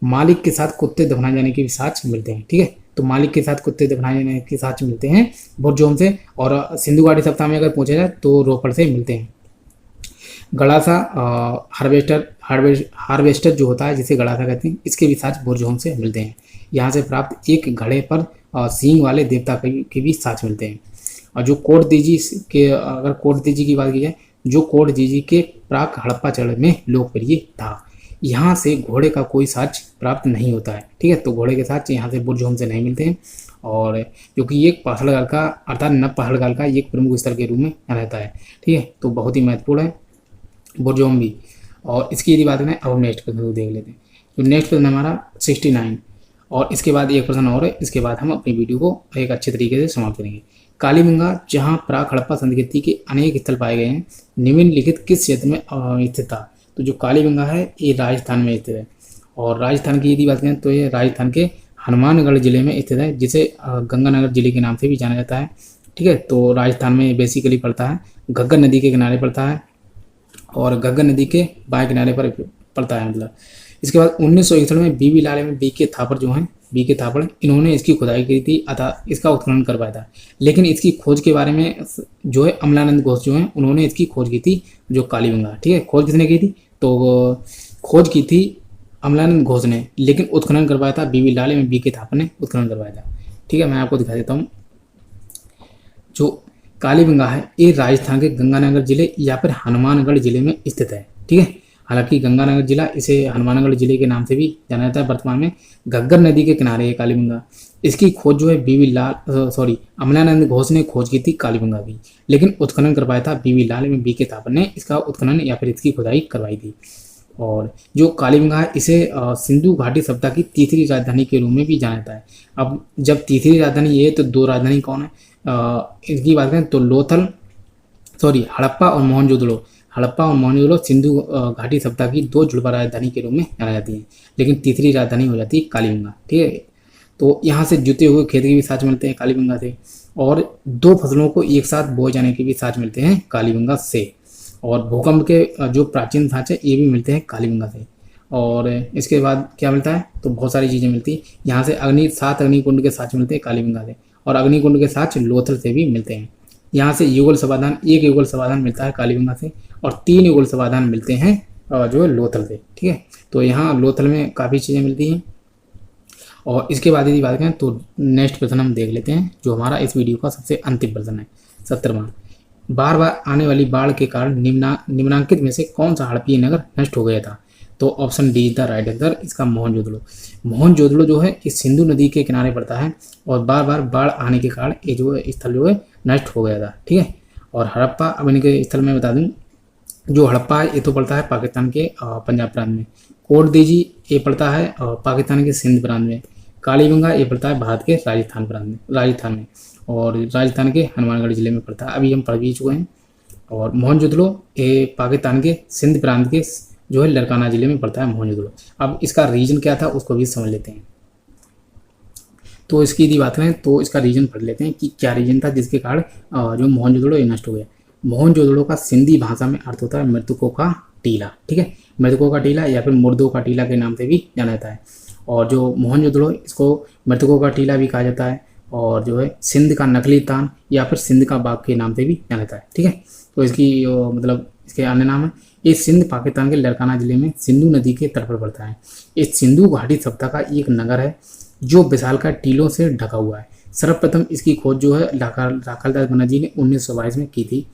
मालिक के साथ कुत्ते दफनाए जाने के भी साथ मिलते हैं। ठीक है, तो मालिक के साथ कुत्ते दफनाए जाने के साथ मिलते हैं बुर्जोम से, और सिंधु घाटी सभ्यता में अगर पूछा जाए तो रोपड़ से मिलते हैं। गड़ासा हार्वेस्टर जो होता है जिसे गड़ासा कहते हैं, इसके भी साक्ष्य बुरजोम से मिलते हैं। यहाँ से प्राप्त एक घड़े पर सींग वाले देवता के भी साक्ष्य मिलते हैं। और जो कोट दीजी के, अगर कोट दीजी की बात की जाए, जो कोट दीजी के प्राक हड़प्पा चरण में लोकप्रिय था। यहाँ से घोड़े का कोई साक्ष्य प्राप्त नहीं होता है। ठीक है, तो घोड़े के साक्ष्य यहाँ से बुरजोम से नहीं मिलते हैं। और क्योंकि एक पहाड़गाल का अर्थात नव पहाड़गाल का एक प्रमुख स्थल के रूप में रहता है। ठीक है, तो बहुत ही महत्वपूर्ण है बुरजोम भी। और इसकी यदि बात करें, अब हम नेक्स्ट प्रश्न देख लेते हैं। तो नेक्स्ट प्रश्न हमारा 69, और इसके बाद एक प्रश्न और है, इसके बाद हम अपनी वीडियो को एक अच्छे तरीके से समाप्त करेंगे। कालीबंगा जहाँ प्राक हड़प्पा संस्कृति के अनेक स्थल पाए गए हैं, निम्नलिखित किस क्षेत्र में स्थित था? तो जो कालीबंगा है ये राजस्थान में स्थित है। और राजस्थान की यदि बात करें तो ये राजस्थान के हनुमानगढ़ जिले में स्थित है, जिसे गंगानगर जिले के नाम से भी जाना जाता है। ठीक है, तो राजस्थान में बेसिकली पड़ता है, घग्गर नदी के किनारे पड़ता है, और घग्गर नदी के बाएं किनारे पर पड़ता है मतलब। इसके बाद 1961 में बीबी लाल में बीके थापर जो हैं, बीके थापर, इन्होंने इसकी खुदाई की थी, अतः इसका उत्खनन करवाया था। लेकिन इसकी खोज के बारे में जो है अमलानंद घोष जो हैं, उन्होंने इसकी खोज की थी, जो कालीबंगा। ठीक है, खोज किसने की थी? तो खोज की थी अमलानंद घोष ने, लेकिन उत्खनन करवाया था बीबी लाल में बीके थापर ने उत्खनन करवाया था। ठीक है, मैं आपको दिखा देता हूँ। जो कालीबंगा है ये राजस्थान के गंगानगर जिले या फिर हनुमानगढ़ जिले में स्थित है। ठीक है, हालांकि गंगानगर जिला, इसे हनुमानगढ़ जिले के नाम से भी जाना जाता है। वर्तमान में घग्गर नदी के किनारे है कालीबंगा। इसकी खोज जो है अमलानंद घोष ने खोज की थी कालीबंगा की, लेकिन उत्खनन करवाया था बीबी लाल में बीके थापर ने इसका उत्खनन या फिर इसकी खुदाई करवाई थी। और जो कालीबंगा है इसे सिंधु घाटी सभ्यता की तीसरी राजधानी के रूप में भी जाना जाता है। अब जब तीसरी राजधानी ये है तो दो राजधानी कौन है? इसकी बात करें तो हड़प्पा और मोहनजोदड़ो। हड़प्पा और मोहनजोदड़ो सिंधु घाटी सभ्यता की दो जुड़वा राजधानी के रूप में जाना जाती है, लेकिन तीसरी राजधानी हो जाती है कालीबंगा। ठीक है, तो यहाँ से जुते हुए खेत के भी साक्ष्य मिलते हैं कालीबंगा से, और दो फसलों को एक साथ बोए जाने के भी साक्ष्य मिलते हैं कालीबंगा से। और भूकंप के जो प्राचीन साक्ष्य ये भी मिलते हैं कालीबंगा से। और इसके बाद क्या मिलता है? तो बहुत सारी चीज़ें मिलती हैं यहाँ से। 7 अग्निकुंड के साक्ष्य मिलते हैं कालीबंगा से, और अग्निकुंड के साक्ष्य लोथल से भी मिलते हैं। यहाँ से युगल समाधान, एक युगल समाधान मिलता है कालीबंगा से, और 3 युगल समाधान मिलते हैं जो है लोथल से। ठीक है, तो यहाँ लोथल में काफ़ी चीज़ें मिलती हैं। और इसके बाद यदि बात करें तो नेक्स्ट प्रश्न हम देख लेते हैं, जो हमारा इस वीडियो का सबसे अंतिम प्रश्न है, 70वां। बार बार आने वाली बाढ़ के कारण निम्नांकित में से कौन सा हड़प्पीय नगर नष्ट हो गया था? तो option D is the right answer, इसका मोहनजोदड़ो। मोहनजोदड़ो जो है इस सिंधु नदी के किनारे पड़ता है, और बार बार बाढ़ आने के कारण ये जो है स्थल जो है नष्ट हो गया था। ठीक है, और हड़प्पा, अब इनके स्थल में बता दूं, जो हड़प्पा है ये तो पड़ता है पाकिस्तान के पंजाब प्रांत में, कोट दीजी ये पड़ता है पाकिस्तान के सिंध प्रांत में, कालीबंगा ये पड़ता है भारत के राजस्थान प्रांत में, और राजस्थान के हनुमानगढ़ जिले में पड़ता है, अभी हम पढ़ भी चुके हैं। और मोहनजोदड़ो ये पाकिस्तान के सिंध प्रांत के जो है लड़काना जिले में पड़ता है मोहनजोदड़ो। अब इसका रीजन क्या था उसको भी समझ लेते हैं। तो इसकी यदि बात करें तो इसका रीजन पढ़ लेते हैं कि क्या रीजन था जिसके कारण जो मोहनजोदड़ो ये नष्ट हो गया। मोहनजोदड़ो का सिंधी भाषा में अर्थ होता है मृतकों का टीला। ठीक है, मृतकों का टीला या फिर मुर्दों का टीला के नाम से भी जाना जाता है। और जो मोहनजोदड़ो इसको मृतकों का टीला भी कहा जाता है, और जो है सिंध का नकली तान या फिर सिंध का बाग के नाम से भी जाना जाता है। ठीक है, तो इसकी मतलब इसके अन्य नाम है। ये सिंध पाकिस्तान के लड़काना जिले में सिंधु नदी के तट पर पड़ता है। ये सिंधु घाटी सभ्यता का एक नगर है जो विशालकाय टीलों से ढका हुआ है। सर्वप्रथम इसकी खोज जो है राखालदास बनर्जी ने 1922 में की थी।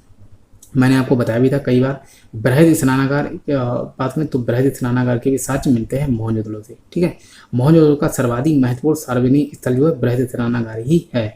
मैंने आपको बताया भी था कई बार। बृहद स्नानागार बात में तो बृहद स्नानागार के भी साक्ष्य मिलते हैं मोहनजोदड़ो से। ठीक है, मोहनजोदड़ो का सर्वाधिक महत्वपूर्ण सार्वजनिक स्थल जो है बृहद स्नानागार ही है।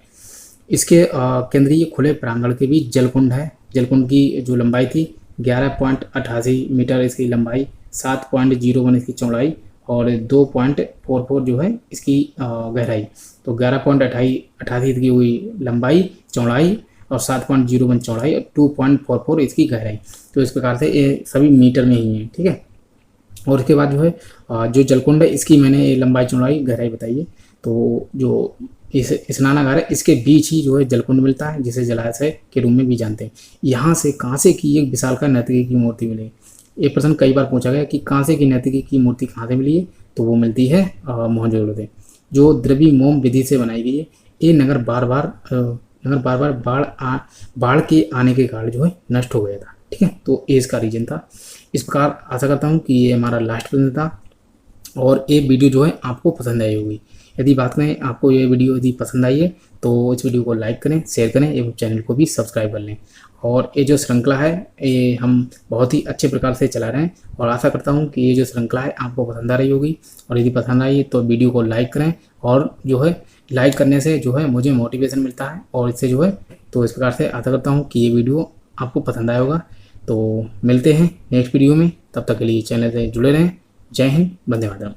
इसके केंद्रीय खुले प्रांगण के बीच जलकुंड है। जलकुंड की जो लंबाई थी 11.88 मीटर इसकी लंबाई, 7.01 इसकी चौड़ाई, और 2.44 जो है इसकी गहराई। तो 11.88 इसकी हुई लंबाई चौड़ाई, और 7.01 चौड़ाई, और 2.44 इसकी गहराई। तो इस प्रकार से ये सभी मीटर में ही है। ठीक है, और इसके बाद जो है जो जलकुंड है इसकी मैंने लंबाई चौड़ाई गहराई बताई है। तो जो इस स्नानागार है इसके बीच ही जो है जलकुंड मिलता है, जिसे जलाशय के रूप में भी जानते हैं। यहाँ से कांसे की एक विशालकाय नर्तकी की मूर्ति मिली। ये प्रश्न कई बार पूछा गया कि कांसे की नर्तकी की मूर्ति कहाँ से मिली है, तो वो मिलती है मोहनजोदड़ो से, जो द्रवी मोम विधि से बनाई गई है। ये नगर बार बार बाढ़ के आने के कारण जो है नष्ट हो गया था। ठीक है, तो ये इसका रीजन था। इस प्रकार आशा करता हूँ कि ये हमारा लास्ट प्रश्न था और ये वीडियो जो है आपको पसंद आई होगी। यदि बात करें आपको ये वीडियो यदि पसंद आई है तो इस वीडियो को लाइक करें, शेयर करें एवं चैनल को भी सब्सक्राइब कर लें। और ये जो श्रृंखला है ये हम बहुत ही अच्छे प्रकार से चला रहे हैं और आशा करता हूँ कि ये जो श्रृंखला है आपको पसंद आ रही होगी। और यदि पसंद आई तो वीडियो को लाइक करें, और जो है लाइक करने से जो है मुझे मोटिवेशन मिलता है और इससे जो है, तो इस प्रकार से आशा करता हूँ कि ये वीडियो आपको पसंद आया होगा। तो मिलते हैं नेक्स्ट वीडियो में, तब तक के लिए चैनल से जुड़े रहें। जय हिंद, वंदे मातरम।